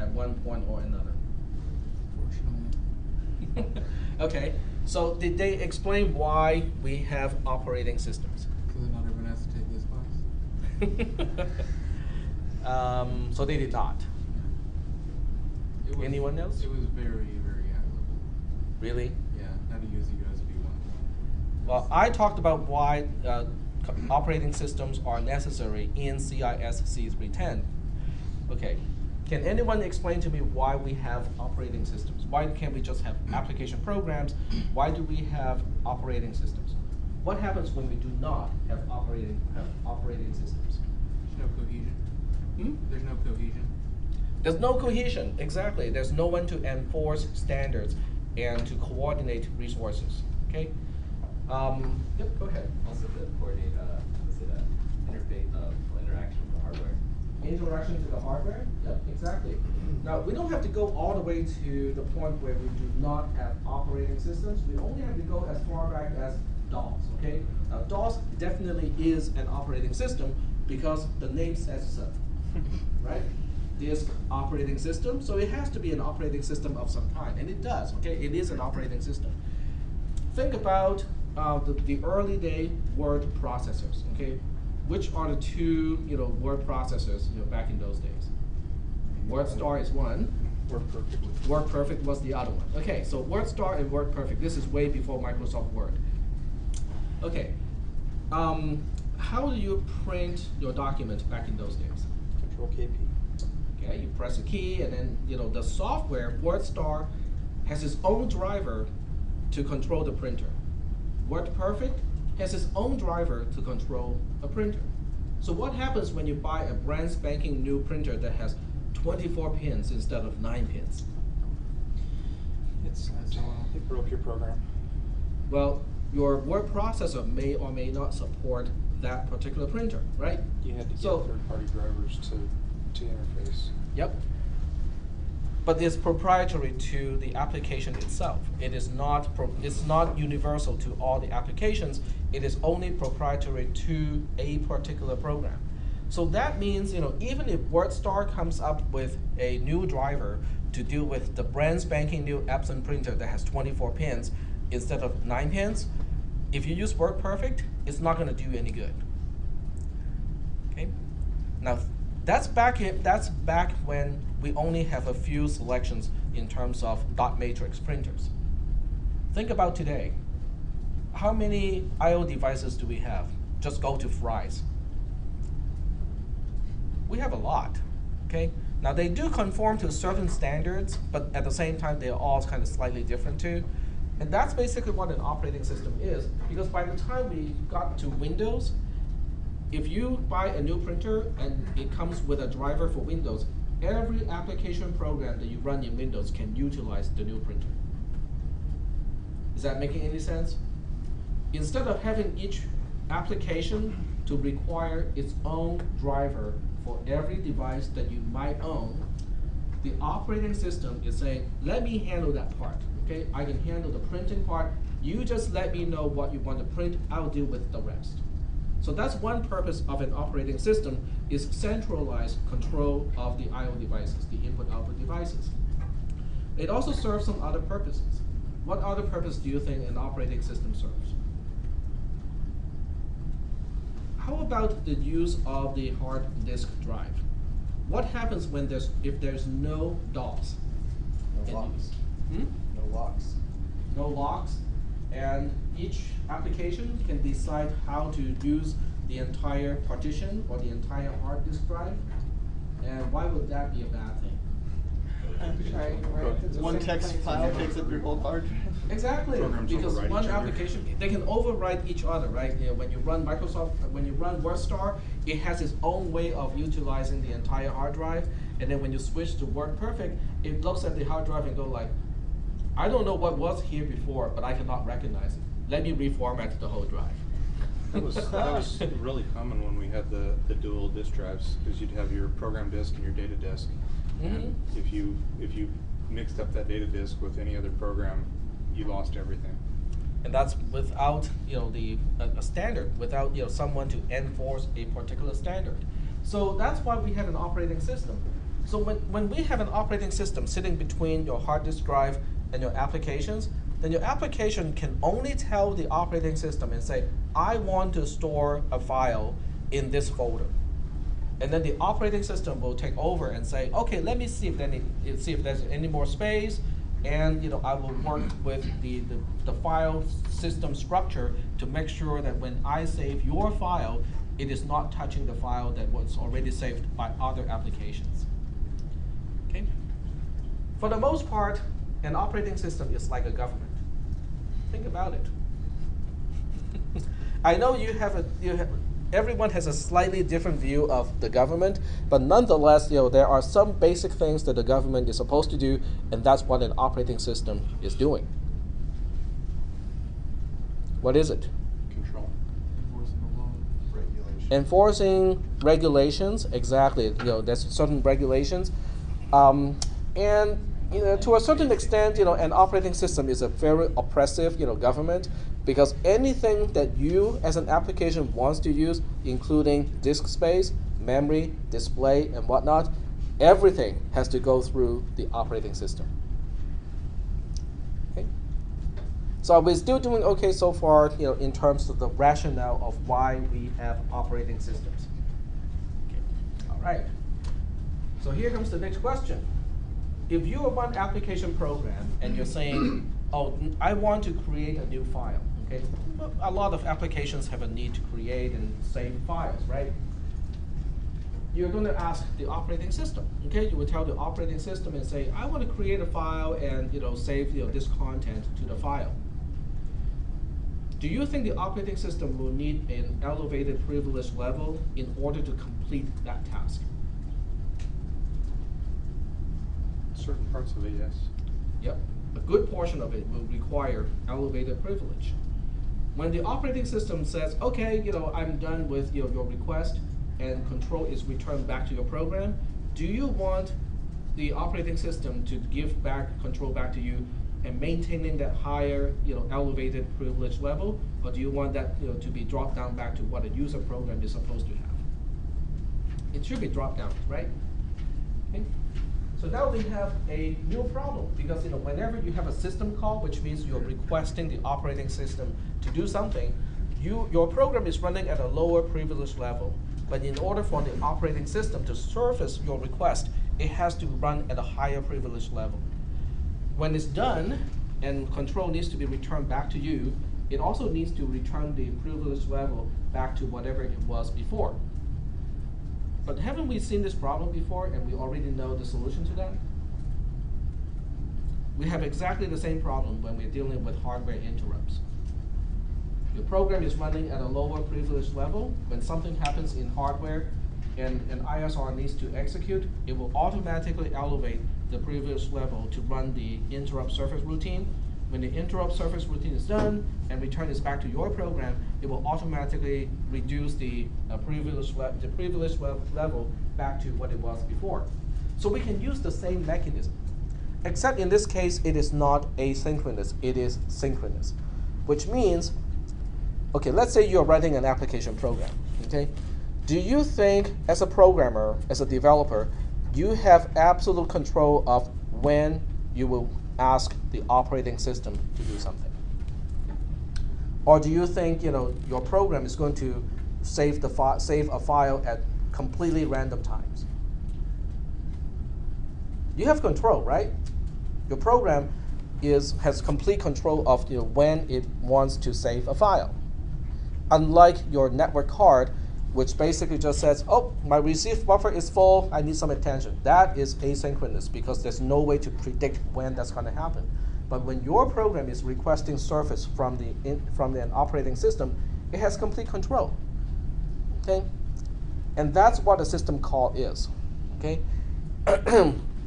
at one point or another? Fortunately. Okay, so did they explain why we have operating systems? Because not everyone has to take this class. So they did not. Anyone else? It was very, very high level. Really? Yeah, not to use a USB 1. Well, I talked about why operating systems are necessary in CISC 310. Okay, Can anyone explain to me why we have operating systems? Why can't we just have application programs? Why do we have operating systems? What happens when we do not have operating systems? There's no cohesion. Hmm? There's no cohesion. There's no cohesion, exactly. There's no one to enforce standards and to coordinate resources, okay? Yep, go ahead. Also to coordinate, interface, interaction with the hardware. Interaction to the hardware? Yep, exactly. Now, we don't have to go all the way to the point where we do not have operating systems. We only have to go as far back as DOS, okay? Now, DOS definitely is an operating system because the name says so, right? Disk operating system, so it has to be an operating system of some kind, and it does, okay? It is an operating system. Think about the early day word processors, okay? Which are the two, word processors, back in those days? WordStar is one. WordPerfect. WordPerfect was the other one. Okay, so WordStar and WordPerfect. This is way before Microsoft Word. Okay, how do you print your document back in those days? Control KP. Okay, you press a key, and then the software WordStar has its own driver to control the printer. WordPerfect has its own driver to control a printer. So what happens when you buy a brand spanking new printer that has 24 pins instead of 9 pins? It broke your program. Well, your word processor may or may not support that particular printer, right? You had to get So- third-party drivers to interface. Yep. But it's proprietary to the application itself. It is not it's not universal to all the applications. It is only proprietary to a particular program. So that means, even if WordStar comes up with a new driver to deal with the brand spanking new Epson printer that has 24 pins instead of 9 pins, if you use WordPerfect, it's not going to do any good. Okay? Now, that's back when we only have a few selections in terms of dot matrix printers. Think about today. How many I/O devices do we have? Just go to Fry's. We have a lot, okay? Now they do conform to certain standards, but at the same time they're all kind of slightly different too. And that's basically what an operating system is, because by the time we got to Windows, if you buy a new printer and it comes with a driver for Windows, every application program that you run in Windows can utilize the new printer. Is that making any sense? Instead of having each application to require its own driver for every device that you might own, the operating system is saying, let me handle that part, okay? I can handle the printing part. You just let me know what you want to print. I'll deal with the rest. So that's one purpose of an operating system, is centralized control of the I/O devices, the input-output devices. It also serves some other purposes. What other purpose do you think an operating system serves? How about the use of the hard disk drive? What happens if there's no DOS? No locks. Hmm? No locks. No locks, and each application can decide how to use the entire partition or the entire hard disk drive. And why would that be a bad thing? Right. One text file takes up your whole hard drive. Exactly, Programs because override one each other. application, they can override each other, right? When you run when you run WordStar, it has its own way of utilizing the entire hard drive. And then when you switch to WordPerfect, it looks at the hard drive and go like, I don't know what was here before, but I cannot recognize it. Let me reformat the whole drive. That was really common when we had the dual disk drives, because you'd have your program disk and your data disk. And if you mixed up that data disk with any other program, you lost everything. And that's without a standard, without someone to enforce a particular standard. So that's why we have an operating system. So when we have an operating system sitting between your hard disk drive and your applications, then your application can only tell the operating system and say, I want to store a file in this folder. And then the operating system will take over and say, okay, let me see if there's any more space, and I will work with the file system structure to make sure that when I save your file, it is not touching the file that was already saved by other applications. Okay? For the most part, an operating system is like a government. Think about it. I know everyone has a slightly different view of the government, but nonetheless, there are some basic things that the government is supposed to do, and that's what an operating system is doing. What is it? Control. Enforcing the law. Regulation. Enforcing regulations, exactly. There's certain regulations, and to a certain extent, an operating system is a very oppressive, government, because anything that you as an application wants to use, including disk space, memory, display, and whatnot, everything has to go through the operating system. Okay. So we're still doing okay so far, in terms of the rationale of why we have operating systems. Okay. All right. So here comes the next question. If you are one application program and you're saying, oh, I want to create a new file, okay? A lot of applications have a need to create and save files, right? You're going to ask the operating system, okay? You will tell the operating system and say, I want to create a file and save this content to the file. Do you think the operating system will need an elevated privilege level in order to complete that task? Certain parts of it, yes. Yep, a good portion of it will require elevated privilege. When the operating system says, okay, I'm done with your request and control is returned back to your program, do you want the operating system to give back control back to you and maintaining that higher, elevated privilege level, or do you want that, to be dropped down back to what a user program is supposed to have? It should be dropped down, right? Okay. So now we have a new problem, because whenever you have a system call, which means you're requesting the operating system to do something, your program is running at a lower privilege level. But in order for the operating system to surface your request, it has to run at a higher privilege level. When it's done and control needs to be returned back to you, it also needs to return the privilege level back to whatever it was before. But haven't we seen this problem before and we already know the solution to that? We have exactly the same problem when we're dealing with hardware interrupts. Your program is running at a lower privilege level. When something happens in hardware and an ISR needs to execute, it will automatically elevate the privilege level to run the interrupt surface routine. When the interrupt surface routine is done and return this back to your program, it will automatically reduce the privilege level back to what it was before. So we can use the same mechanism, except in this case, it is not asynchronous, it is synchronous, which means, okay, let's say you're writing an application program, okay? Do you think, as a programmer, as a developer, you have absolute control of when you will ask the operating system to do something? Or do you think your program is going to save a file at completely random times? You have control, right? Your program has complete control of when it wants to save a file. Unlike your network card, which basically just says, oh, my receive buffer is full, I need some attention. That is asynchronous because there's no way to predict when that's going to happen. But when your program is requesting surface from an operating system, it has complete control. Okay? And that's what a system call is. Okay?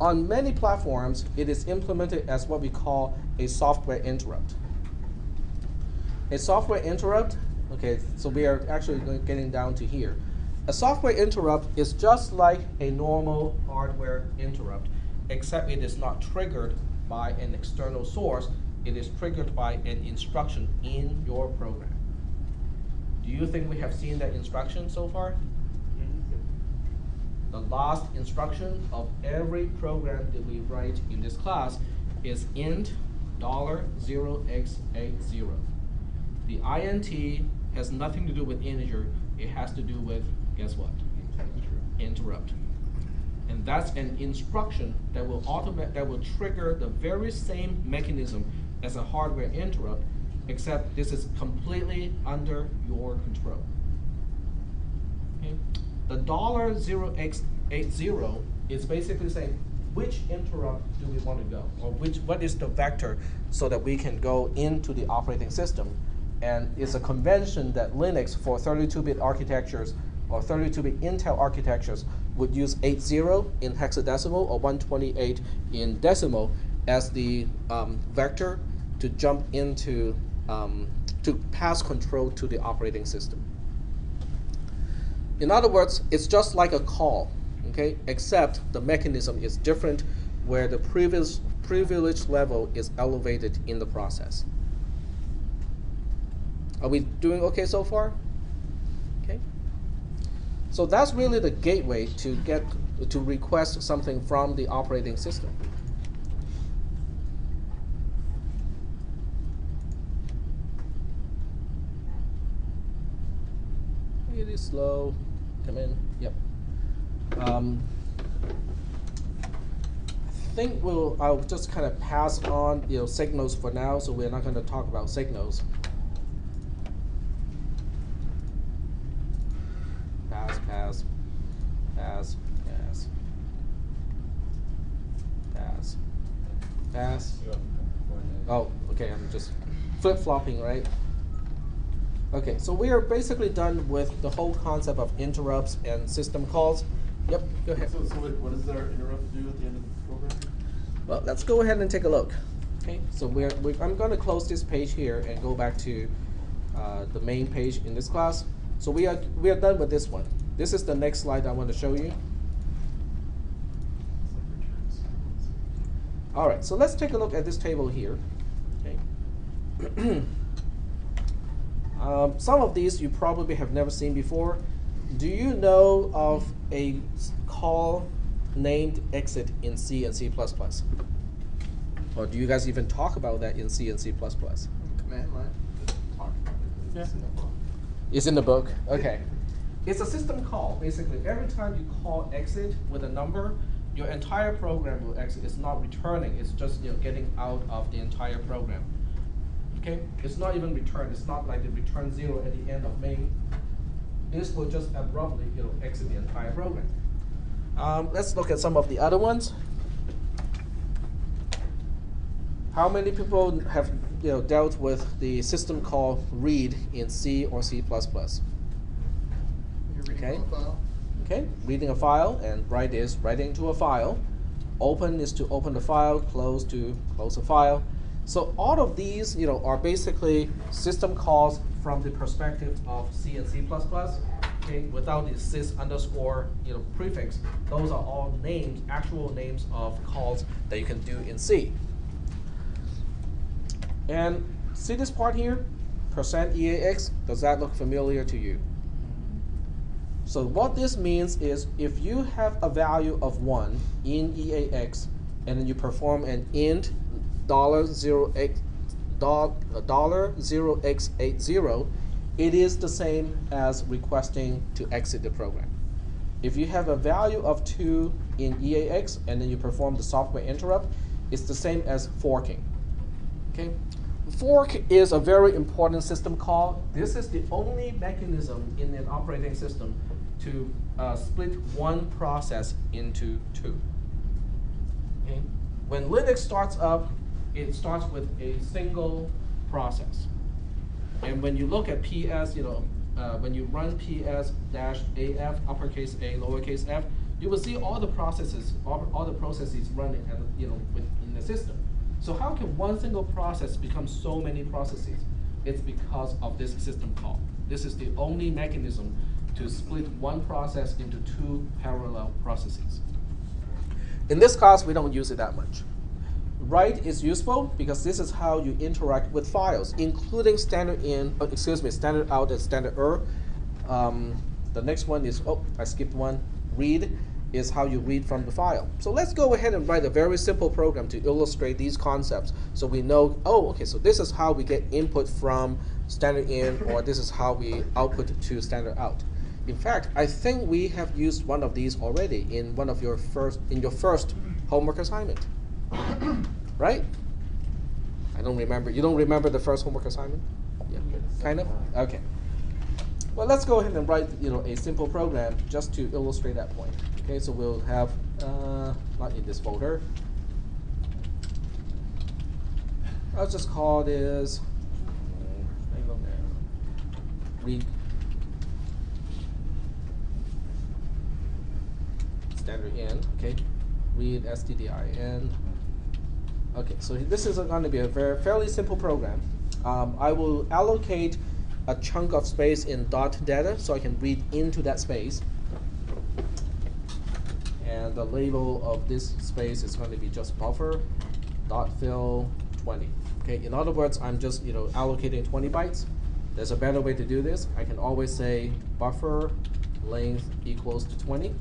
On many platforms, it is implemented as what we call a software interrupt. A software interrupt, okay, so we are actually getting down to here. A software interrupt is just like a normal hardware interrupt, except it is not triggered by an external source. It is triggered by an instruction in your program. Do you think we have seen that instruction so far? The last instruction of every program that we write in this class is int $0x80. The int has nothing to do with integer. It has to do with, guess what? Interrupt. And that's an instruction that will trigger the very same mechanism as a hardware interrupt, except this is completely under your control. Okay? The $0x80 is basically saying, which interrupt do we want to go, or what is the vector so that we can go into the operating system. And it's a convention that Linux for 32-bit architectures or 32-bit Intel architectures would use 80 in hexadecimal or 128 in decimal as the vector to jump into, to pass control to the operating system. In other words, it's just like a call, okay, except the mechanism is different where the privilege level is elevated in the process. Are we doing okay so far? Okay. So that's really the gateway to request something from the operating system. Really slow. Come in. Yep. I think I'll just kind of pass on signals for now, so we're not going to talk about signals. Pass, pass, pass, pass, pass, pass. Oh, okay, I'm just flip-flopping, right? Okay, so we are basically done with the whole concept of interrupts and system calls. Yep, go ahead. So wait, what does our interrupt do at the end of the program? Well, let's go ahead and take a look. Okay, so I'm going to close this page here and go back to the main page in this class. So we are done with this one. This is the next slide I want to show you. All right, so let's take a look at this table here. Okay. Some of these you probably have never seen before. Do you know of a call named exit in C and C++? Or do you guys even talk about that in C and C++? Command line. Yeah. It's in the book? Okay. It's a system call. Basically, every time you call exit with a number, your entire program will exit. It's not returning. It's just getting out of the entire program. Okay? It's not even return. It's not like the return 0 at the end of main. This will just abruptly exit the entire program. Let's look at some of the other ones. How many people have dealt with the system call read in C or C++? Okay. Okay, reading a file, and write is writing to a file. Open is to open the file, close to close a file. So all of these, are basically system calls from the perspective of C and C++. Okay, without the sys underscore prefix, those are all names, actual names of calls that you can do in C. And see this part here, %EAX. Does that look familiar to you? So what this means is if you have a value of 1 in EAX, and then you perform an int $0x80, it is the same as requesting to exit the program. If you have a value of 2 in EAX and then you perform the software interrupt, it's the same as forking. Okay? Fork is a very important system call. This is the only mechanism in an operating system to split one process into two. Okay? When Linux starts up, it starts with a single process. And when you look at PS, when you run PS-AF, uppercase A, lowercase f, you will see all the processes, all the processes running at, within the system. So how can one single process become so many processes? It's because of this system call. This is the only mechanism to split one process into two parallel processes. In this class, we don't use it that much. Write is useful because this is how you interact with files, including standard in, standard out and standard er. The next one is, I skipped one. Read is how you read from the file. So let's go ahead and write a very simple program to illustrate these concepts so we know, so this is how we get input from standard in, or this is how we output to standard out. In fact, I think we have used one of these already in one of your first homework assignment. Right? I don't remember. You don't remember the first homework assignment? Yeah, kind of? Okay. Well, let's go ahead and write a simple program just to illustrate that point. Okay, so we'll have, not in this folder. I'll just call this, read standard in, okay, read stdin. Okay, so this is going to be a fairly simple program. I will allocate a chunk of space in dot data so I can read into that space. And the label of this space is going to be just buffer dot fill 20. Okay, in other words, I'm just allocating 20 bytes. There's a better way to do this. I can always say buffer length equals to 20.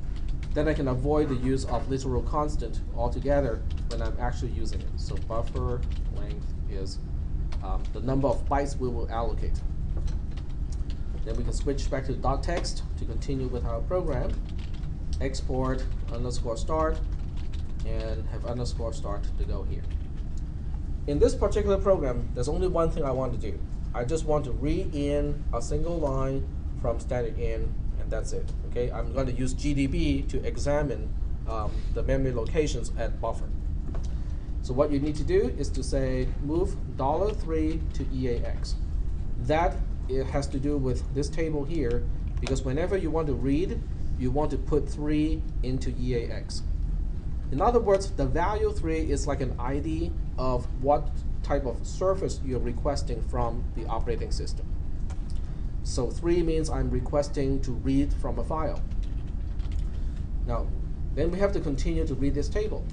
Then I can avoid the use of literal constant altogether when I'm actually using it. So buffer length is the number of bytes we will allocate. Then we can switch back to dot text to continue with our program. Export underscore start and have underscore start to go here. In this particular program, there's only one thing I want to do. I just want to read in a single line from standard in, and that's it. Okay, I'm going to use GDB to examine the memory locations at buffer. So what you need to do is to say move $3 to EAX. That it has to do with this table here, because whenever you want to read, you want to put 3 into EAX. In other words, the value 3 is like an ID of what type of surface you're requesting from the operating system. So 3 means I'm requesting to read from a file. Now, then we have to continue to read this table.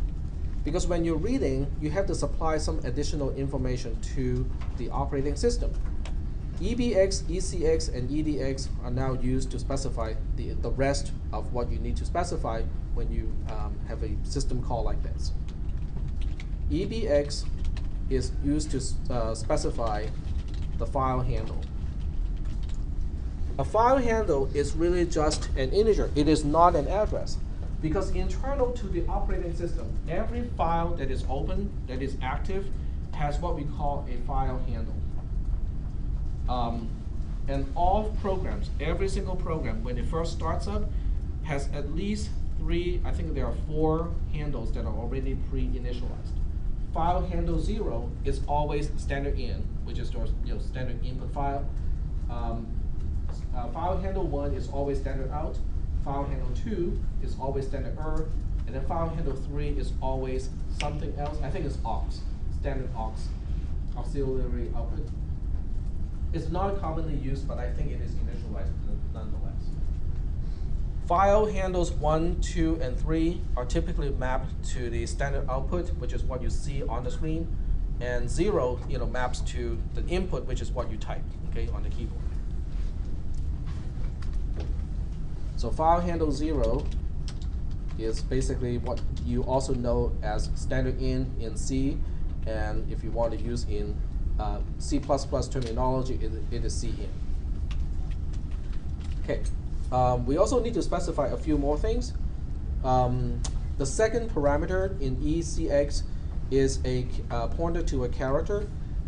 Because when you're reading, you have to supply some additional information to the operating system. EBX, ECX, and EDX are now used to specify the rest of what you need to specify when you have a system call like this. EBX is used to specify the file handle. A file handle is really just an integer. It is not an address. Because internal to the operating system, every file that is open, that is active, has what we call a file handle. And all programs, every single program, when it first starts up, has at least 3, I think there are 4 handles that are already pre-initialized. File handle 0 is always standard in, which is your standard input file. File handle 1 is always standard out. File handle 2 is always standard and then file handle 3 is always something else. I think it's aux, standard aux, auxiliary output. It's not commonly used, but I think it is initialized nonetheless. File handles 1, 2, and 3 are typically mapped to the standard output, which is what you see on the screen, and 0, maps to the input, which is what you type, okay, on the keyboard. So file handle 0 is basically what you also know as standard in C, and if you want to use in C++ terminology, it is cin. Okay, we also need to specify a few more things. The second parameter in ECX is a pointer to a character.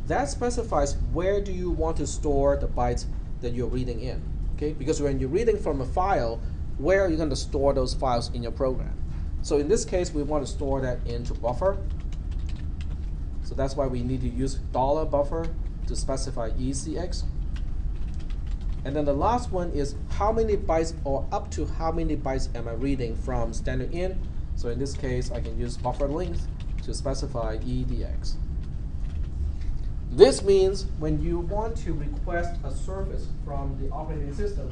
That specifies where do you want to store the bytes that you're reading in. Okay, because when you're reading from a file, where are you going to store those files in your program? So in this case, we want to store that into buffer. So that's why we need to use $buffer to specify ECX. And then the last one is how many bytes or up to how many bytes am I reading from standard in. So in this case, I can use buffer length to specify EDX. This means when you want to request a service from the operating system,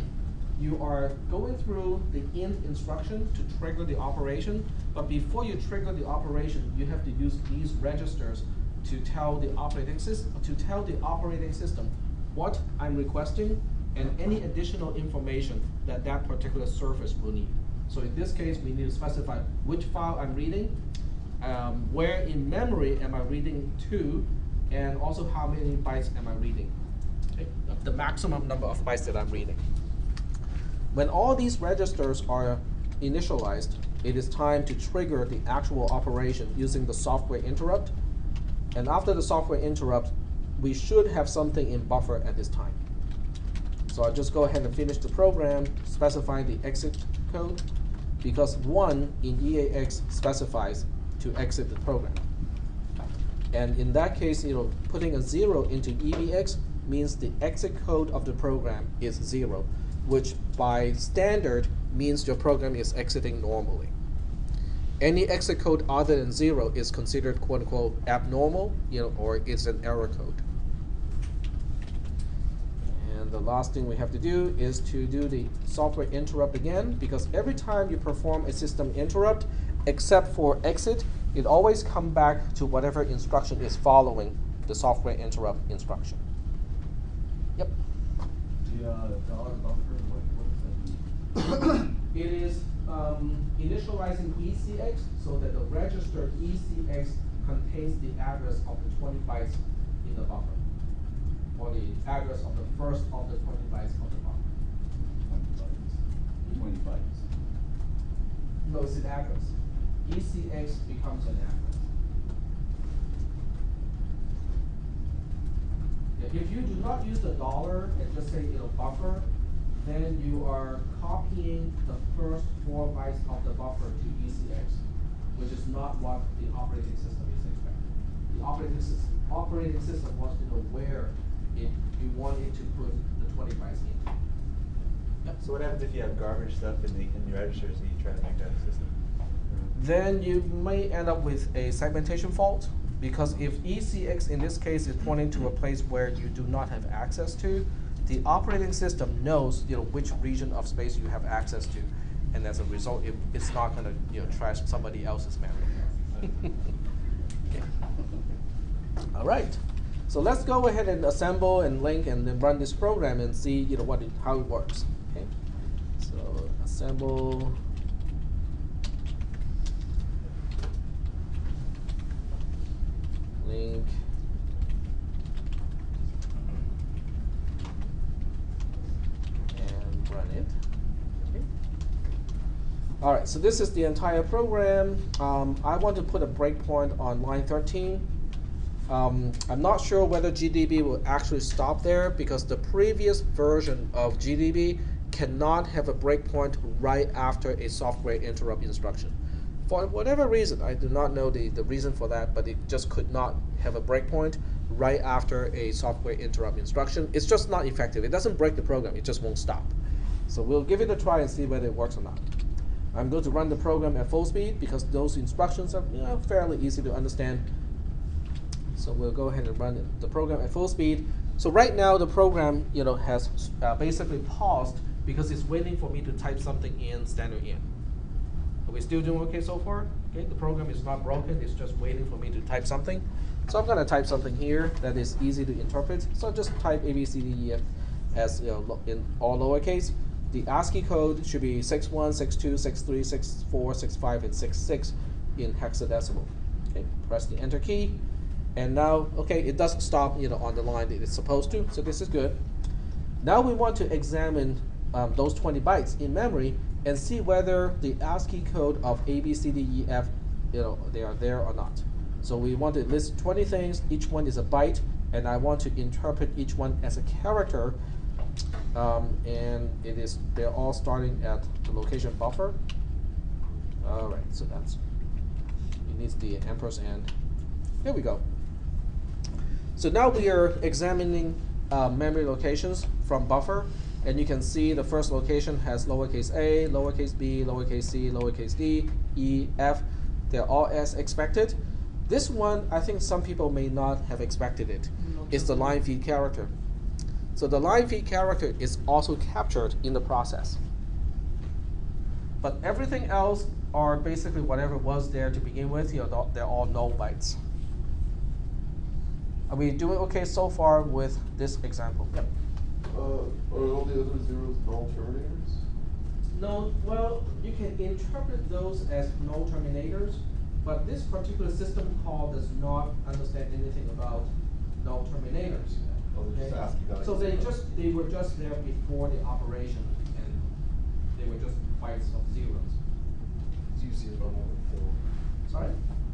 you are going through the int instruction to trigger the operation. But before you trigger the operation, you have to use these registers to tell the operating system what I'm requesting and any additional information that that particular service will need. So in this case, we need to specify which file I'm reading, where in memory am I reading to, and also how many bytes am I reading, okay? The maximum number of bytes that I'm reading. When all these registers are initialized, it is time to trigger the actual operation using the software interrupt. And after the software interrupt, we should have something in buffer at this time. So I'll just go ahead and finish the program, specifying the exit code. because 1 in EAX specifies to exit the program. And in that case, putting a 0 into EBX means the exit code of the program is 0, which by standard means your program is exiting normally. Any exit code other than 0 is considered quote unquote abnormal, or it's an error code. And the last thing we have to do is to do the software interrupt again, because every time you perform a system interrupt, except for exit, it always comes back to whatever instruction is following the software interrupt instruction. Yep. The dollar buffer, what does that mean? It is initializing ECX so that the registered ECX contains the address of the 20 bytes in the buffer, or the address of the first of the 20 bytes of the buffer. 20 bytes. No, it's an address. ECX becomes an address. Yeah, if you do not use the dollar and just say buffer, then you are copying the first 4 bytes of the buffer to ECX, which is not what the operating system is expecting. The operating system wants to know where you want it to put the 20 bytes in. Yep. So what happens if you have garbage stuff in the registers and you try to make that a system? Then you may end up with a segmentation fault, because if ECX in this case is pointing to a place where you do not have access to, the operating system knows which region of space you have access to, and as a result, it's not going to trash somebody else's memory. Okay. All right. So let's go ahead and assemble and link and then run this program and see how it works. Okay. So assemble. Link. And run it. Okay. All right, so this is the entire program. I want to put a breakpoint on line 13. I'm not sure whether GDB will actually stop there, because the previous version of GDB cannot have a breakpoint right after a software interrupt instruction. For whatever reason, I do not know the reason for that, but it just could not have a breakpoint right after a software interrupt instruction. It's just not effective. It doesn't break the program, it just won't stop. So we'll give it a try and see whether it works or not. I'm going to run the program at full speed because those instructions are fairly easy to understand. So we'll go ahead and run the program at full speed. So right now the program has basically paused because it's waiting for me to type something in standard in. Are we still doing okay so far? Okay, the program is not broken, it's just waiting for me to type something. So I'm going to type something here that is easy to interpret. So just type A, B, C, D, E, F as in all lowercase. The ASCII code should be 61, 62, 63, 64, 65, and 66 in hexadecimal. Okay, press the enter key. And now, okay, it does stop on the line that it's supposed to, so this is good. Now we want to examine those 20 bytes in memory and see whether the ASCII code of A, B, C, D, E, F, they are there or not. So we want to list 20 things, each one is a byte, and I want to interpret each one as a character, and they're all starting at the location buffer. All right, so it needs the ampersand. Here we go. So now we are examining memory locations from buffer, and you can see the first location has lowercase a, lowercase b, lowercase c, lowercase d, e, f. They're all as expected. This one, I think some people may not have expected it. It's the line feed character. So the line feed character is also captured in the process. But everything else are basically whatever was there to begin with. They're all null bytes. Are we doing okay so far with this example? Yep. Are all the other zeros null terminators? No, well, you can interpret those as null terminators, but this particular system call does not understand anything about null terminators. Oh, they just ask you that So again. they were just there before the operation, and they were just bytes of zeros. It's used here normal fill. Sorry?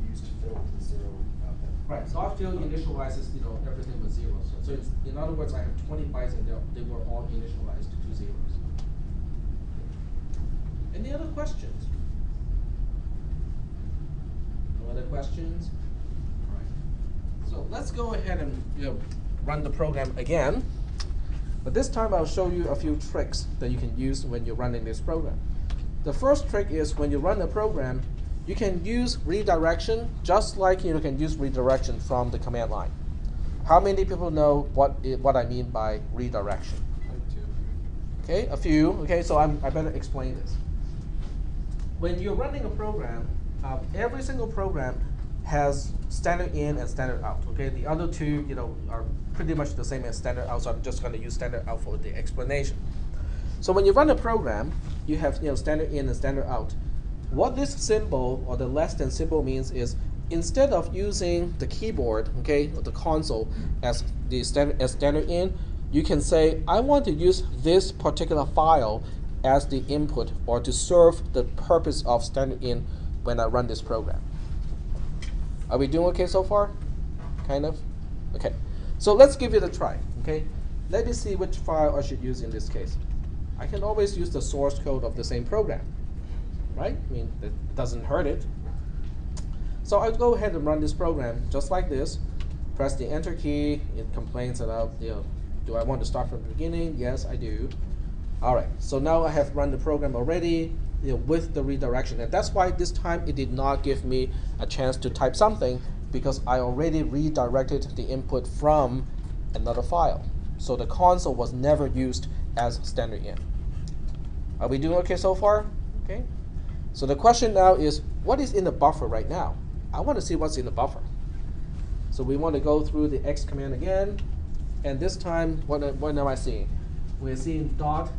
Used to fill the 0 out there. Right, so dot fill initializes everything with zeros. So it's, in other words, I have 20 bytes and they were all initialized to zeros. Any other questions? questions? All right. So let's go ahead and run the program again. But this time I'll show you a few tricks that you can use when you're running this program. The first trick is when you run a program, you can use redirection just like you can use redirection from the command line. How many people know what I mean by redirection? Okay, a few. Okay, so I better explain this. When you're running a program, every single program has standard in and standard out. Okay, the other two, are pretty much the same as standard out. So I'm just going to use standard out for the explanation. So when you run a program, you have standard in and standard out. What this symbol or the less than symbol means is instead of using the keyboard, okay, or the console as the standard in, you can say I want to use this particular file as the input or to serve the purpose of standard in when I run this program. Are we doing okay so far? Kind of? Okay. So let's give it a try. Okay. Let me see which file I should use in this case. I can always use the source code of the same program, right? I mean, it doesn't hurt it. So I'll go ahead and run this program just like this. Press the enter key. It complains about, do I want to start from the beginning? Yes, I do. All right. So now I have run the program already, with the redirection, and that's why this time it did not give me a chance to type something because I already redirected the input from another file. So the console was never used as standard in. Are we doing okay so far? Okay. So the question now is, what is in the buffer right now? I want to see what's in the buffer. So we want to go through the X command again, and this time, what am I seeing? We're seeing data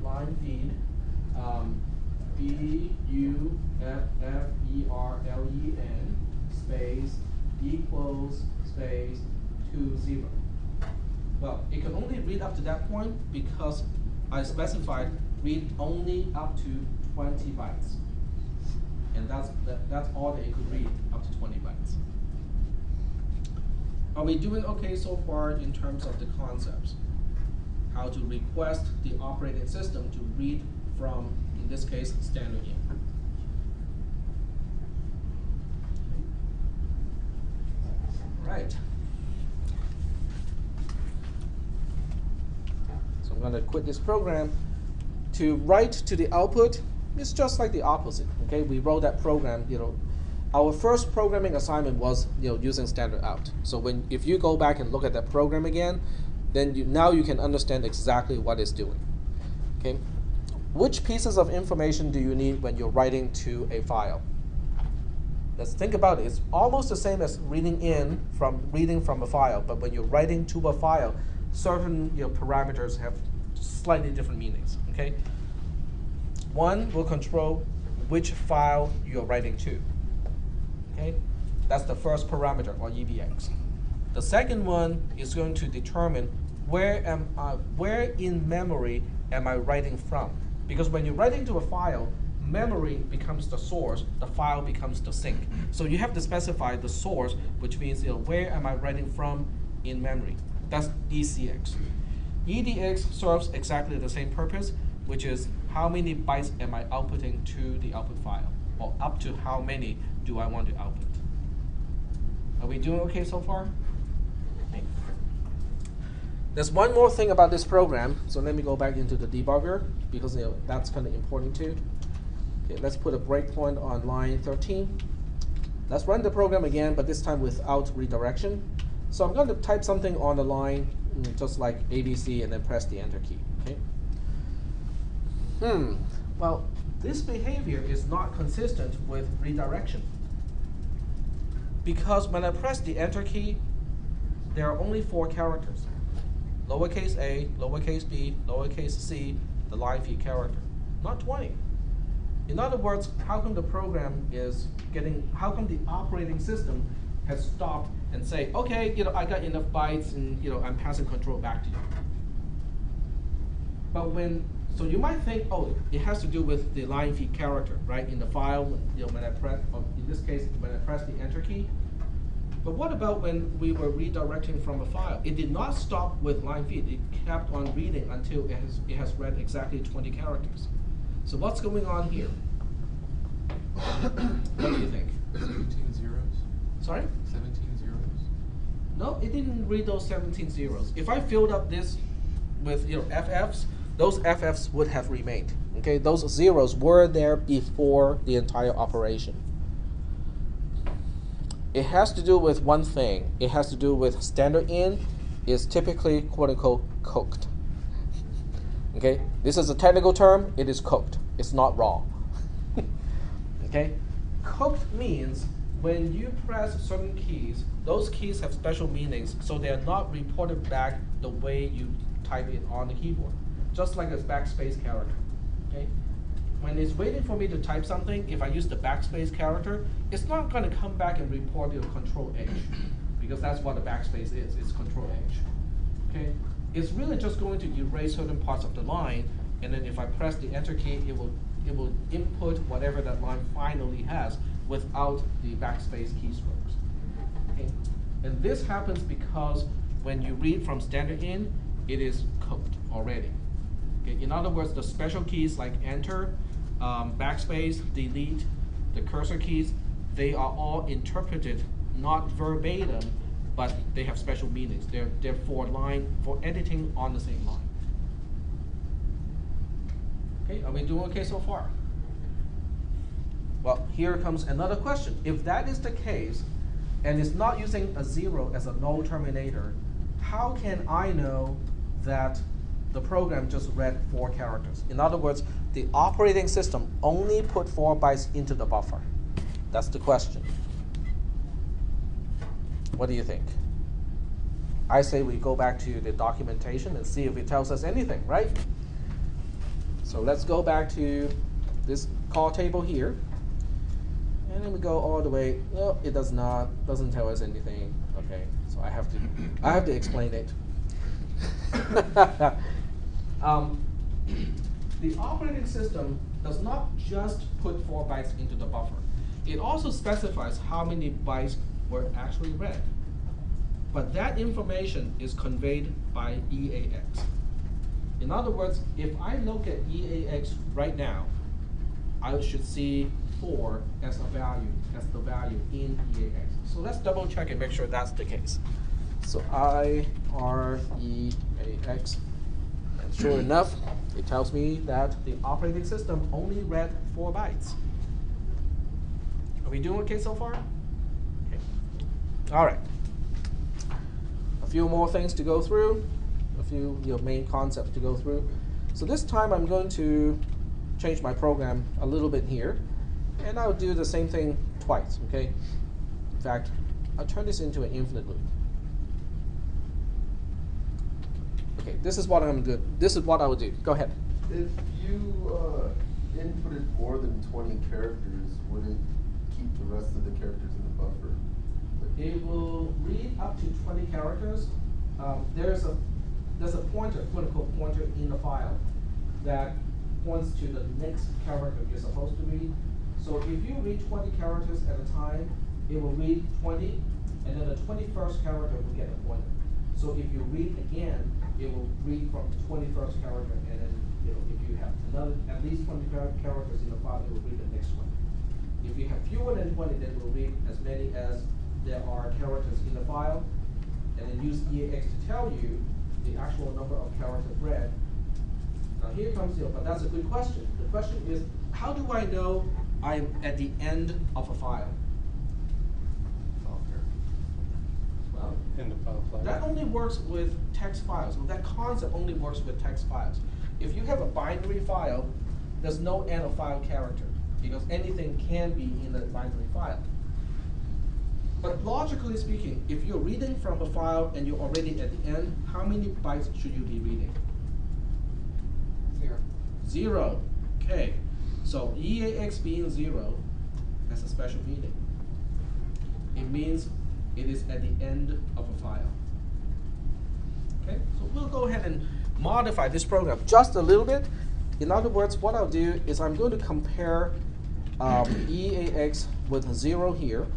line feed, bufferlen space equals space 20. Well, it can only read up to that point because I specified read only up to 20 bytes. And that's all that it could read, up to 20 bytes. Are we doing okay so far in terms of the concepts? How to request the operating system to read from, in this case, standard in. Right. So I'm going to quit this program. To write to the output, it's just like the opposite. Okay, we wrote that program. Our first programming assignment was using standard out. So if you go back and look at that program again, then now you can understand exactly what it's doing. Okay, which pieces of information do you need when you're writing to a file? Let's think about it. It's almost the same as reading from a file, but when you're writing to a file, certain parameters have slightly different meanings. Okay, one will control which file you're writing to. Okay, that's the first parameter, or EBX. The second one is going to determine where in memory am I writing from? Because when you're writing to a file, memory becomes the source, the file becomes the sink. So you have to specify the source, which means where am I writing from in memory? That's ECX. EDX serves exactly the same purpose, which is how many bytes am I outputting to the output file, or up to how many do I want to output. Are we doing okay so far? Okay. There's one more thing about this program, so let me go back into the debugger because that's kind of important too. Okay, let's put a breakpoint on line 13. Let's run the program again, but this time without redirection. So I'm going to type something on the line, just like ABC, and then press the enter key. Okay. Well, this behavior is not consistent with redirection. Because when I press the enter key, there are only 4 characters. Lowercase a, lowercase b, lowercase c, the line feed character, not 20. In other words, how come the operating system has stopped and say, okay, I got enough bytes and I'm passing control back to you. But so you might think, oh, it has to do with the line feed character, right? In the file, when I press, in this case, when I press the enter key. But what about when we were redirecting from a file? It did not stop with line feed. It kept on reading until it has read exactly 20 characters. So what's going on here? What do you think? 17 zeros? Sorry? 17 zeros? No, it didn't read those 17 zeros. If I filled up this with FFs, those FFs would have remained. Okay, those zeros were there before the entire operation. It has to do with one thing. It has to do with standard in is typically quote unquote cooked. Okay, this is a technical term. It is cooked. It's not raw. Okay, cooked means when you press certain keys, those keys have special meanings, so they are not reported back the way you type it on the keyboard, just like a backspace character. Okay, when it's waiting for me to type something, if I use the backspace character, it's not going to come back and report your Control H, because that's what a backspace is. It's Control H. Okay, it's really just going to erase certain parts of the line, and then if I press the Enter key, it will input whatever that line finally has without the backspace keystrokes. Okay, and this happens because when you read from standard in, it is cooked already. Okay, in other words, the special keys like Enter, backspace, delete, the cursor keys, they are all interpreted not verbatim, but they have special meanings. They're for editing on the same line. Okay, are we doing okay so far? Well, here comes another question. If that is the case, and it's not using a 0 as a null terminator, how can I know that the program just read 4 characters? In other words, the operating system only put 4 bytes into the buffer. That's the question. What do you think? I say we go back to the documentation and see if it tells us anything, right? So let's go back to this call table here. And then we go all the way. No, it doesn't tell us anything. Okay, so I have to explain it. The operating system does not just put 4 bytes into the buffer. It also specifies how many bytes were actually read. But that information is conveyed by EAX. In other words, if I look at EAX right now, I should see 4 as the value in EAX. So let's double check and make sure that's the case. So IREAX, and sure enough, it tells me that the operating system only read 4 bytes. Are we doing okay so far? Okay. All right. A few more things to go through, a few main concepts to go through. So this time I'm going to change my program a little bit here, and I'll do the same thing twice, okay? In fact, I'll turn this into an infinite loop. Okay, this is what I'm doing. This is what I would do. Go ahead. If you inputted more than 20 characters, would it keep the rest of the characters in the buffer? It will read up to 20 characters. There's a pointer, quote unquote pointer in the file that points to the next character you're supposed to read. So if you read 20 characters at a time, it will read 20, and then the 21st character will get a pointer. So if you read again, it will read from the 21st character, and then if you have at least 20 characters in the file, it will read the next one. If you have fewer than 20, then it will read as many as there are characters in the file, and then use EAX to tell you the actual number of characters read. Now here comes but that's a good question. The question is, how do I know I'm at the end of a file? Well, In the file flag. that only works with text files. Well, that concept only works with text files. If you have a binary file, there's no end of file character, because anything can be in a binary file. But logically speaking, if you're reading from a file and you're already at the end, how many bytes should you be reading? 0. 0. Okay. So EAX being 0 has a special meaning. It means it is at the end of a file. Okay? So we'll go ahead and modify this program just a little bit. In other words, what I'll do is I'm going to compare EAX with 0 here.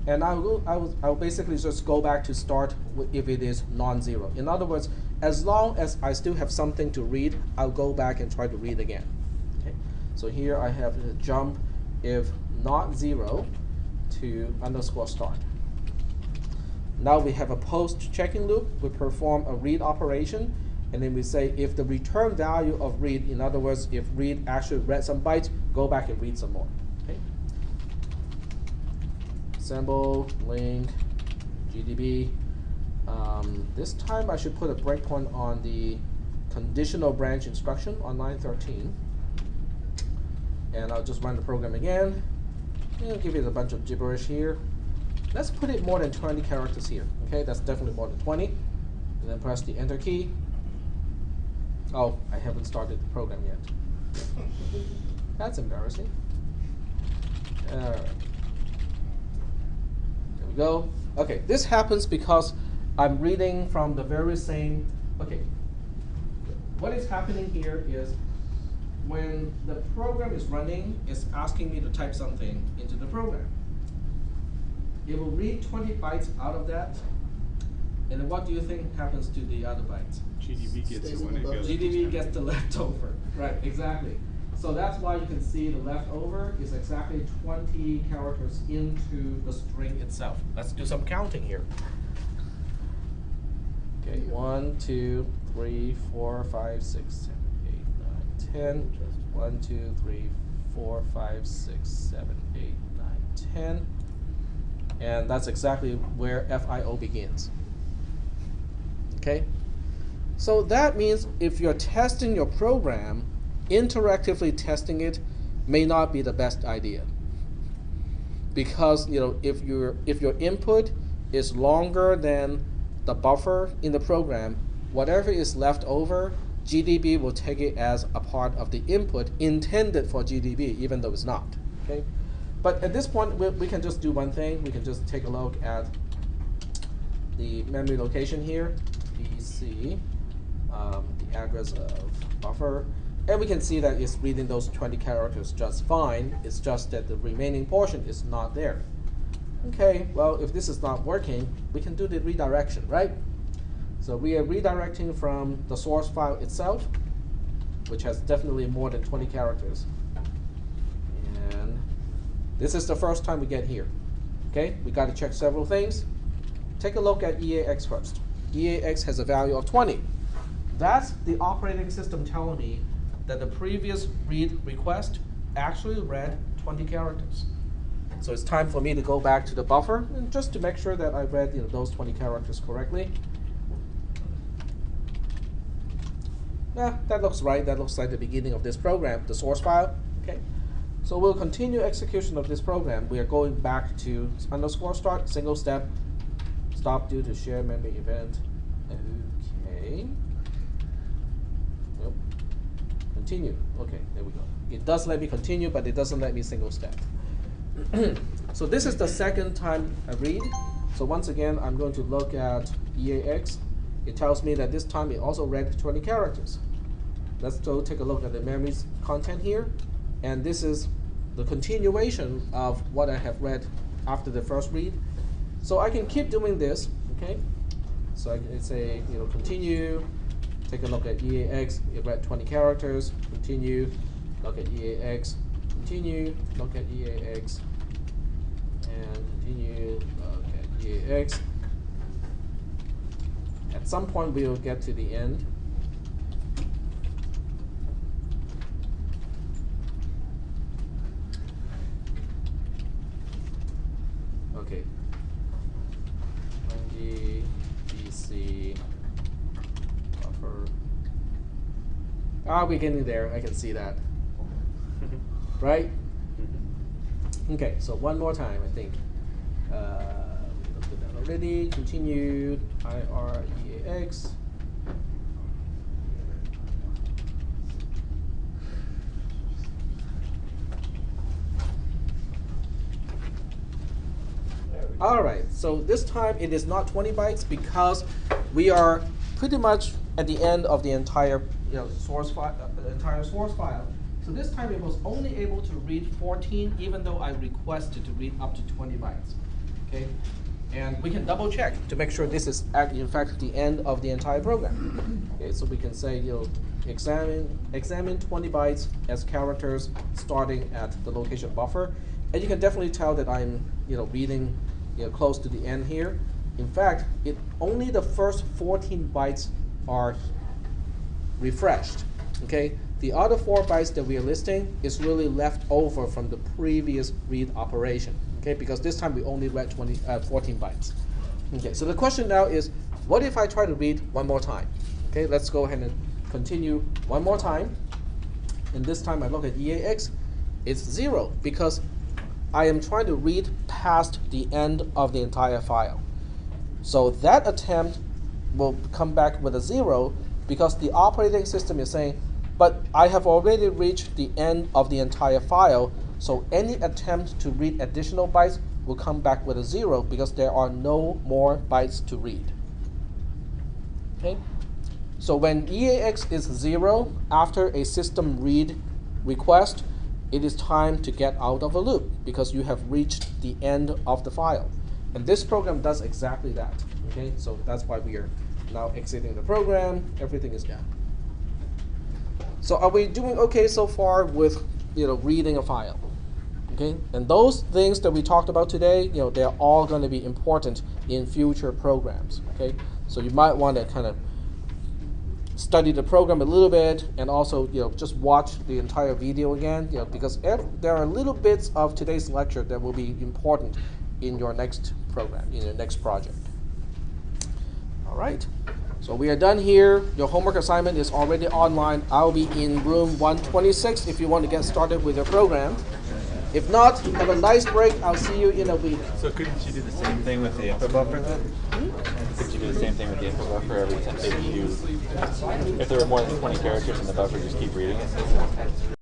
And I'll basically just go back to start if it is non-zero. In other words, as long as I still have something to read, I'll go back and try to read again. Okay. So here I have the jump if not 0 to underscore start. Now we have a post checking loop. We perform a read operation, and then we say if the return value of read, in other words, if read actually read some bytes, go back and read some more. Okay. Assemble, link, GDB. This time I should put a breakpoint on the conditional branch instruction on line 13. And I'll just run the program again. And give it a bunch of gibberish here. Let's put it more than 20 characters here. Okay, that's definitely more than 20. And then press the enter key. Oh, I haven't started the program yet. That's embarrassing. Alright. There we go. Okay, this happens because I'm reading from the very same. Okay, what is happening here is when the program is running, it's asking me to type something into the program. It will read 20 bytes out of that, and then what do you think happens to the other bytes? GDB gets it when it goes. GDB gets the leftover, right, exactly. So that's why you can see the leftover is exactly 20 characters into the string itself. Let's do some counting here. Okay, 1, 2, 3, 4, 5, 6, 7, 8, 9, 10. 1, 2, 3, 4, 5, 6, 7, 8, 9, 10. And that's exactly where FIO begins. Okay? So that means if you're testing your program, interactively testing it may not be the best idea. Because if your input is longer than the buffer in the program, whatever is left over, GDB will take it as a part of the input intended for GDB, even though it's not. Okay? But at this point, we can just do one thing. We can just take a look at the memory location here, BC, the address of buffer, and we can see that it's reading those 20 characters just fine. It's just that the remaining portion is not there. Okay, well, if this is not working, we can do the redirection, right? So we are redirecting from the source file itself, which has definitely more than 20 characters. And this is the first time we get here. Okay, we got to check several things. Take a look at EAX first. EAX has a value of 20. That's the operating system telling me that the previous read request actually read 20 characters. So it's time for me to go back to the buffer and just to make sure that I read those 20 characters correctly. Yeah, that looks right. That looks like the beginning of this program, the source file. Okay, so we'll continue execution of this program. We are going back to underscore start, single step, stop due to shared memory event. Okay. Nope. Continue. Okay, there we go. It does let me continue, but it doesn't let me single step. So this is the second time I read. So once again, I'm going to look at EAX. It tells me that this time it also read 20 characters. Let's go take a look at the memory's content here. And this is the continuation of what I have read after the first read. So I can keep doing this, okay? So I can say, continue, take a look at EAX, it read 20 characters, continue, look at EAX, continue, look at EAX, and continue, look at EAX. At some point we will get to the end. Okay. 90 BC buffer. We're getting there. I can see that. Right? Okay, so one more time, I think. We looked at that already. Continue, IREAX. All right, so this time it is not 20 bytes because we are pretty much at the end of the entire source file, So this time it was only able to read 14, even though I requested to read up to 20 bytes. Okay, and we can double check to make sure this is in fact the end of the entire program. Okay, so we can say examine 20 bytes as characters starting at the location buffer, And you can definitely tell that I'm reading close to the end here. In fact, only the first 14 bytes are refreshed. Okay, the other 4 bytes that we are listing is really left over from the previous read operation. Okay, because this time we only read 14 bytes. Okay, so the question now is, what if I try to read one more time? Okay, let's go ahead and continue one more time. And this time I look at EAX, it's 0 because I am trying to read past the end of the entire file. So that attempt will come back with a 0 because the operating system is saying, but I have already reached the end of the entire file, so any attempt to read additional bytes will come back with a 0 because there are no more bytes to read. Okay? So when EAX is 0 after a system read request, it is time to get out of a loop because you have reached the end of the file. And this program does exactly that. Okay? So that's why we are now exiting the program. Everything is done. So are we doing okay so far with reading a file? Okay? And those things that we talked about today, they're all going to be important in future programs. Okay? So you might want to kind of study the program a little bit and also just watch the entire video again, because there are little bits of today's lecture that will be important in your next program, in your next project. All right. So we are done here. Your homework assignment is already online. I'll be in room 126 if you want to get started with your program. If not, have a nice break. I'll see you in a week. So couldn't you do the same thing with the info buffer then? Could you do the same thing with the info buffer every time? If there were more than 20 characters in the buffer, just keep reading it?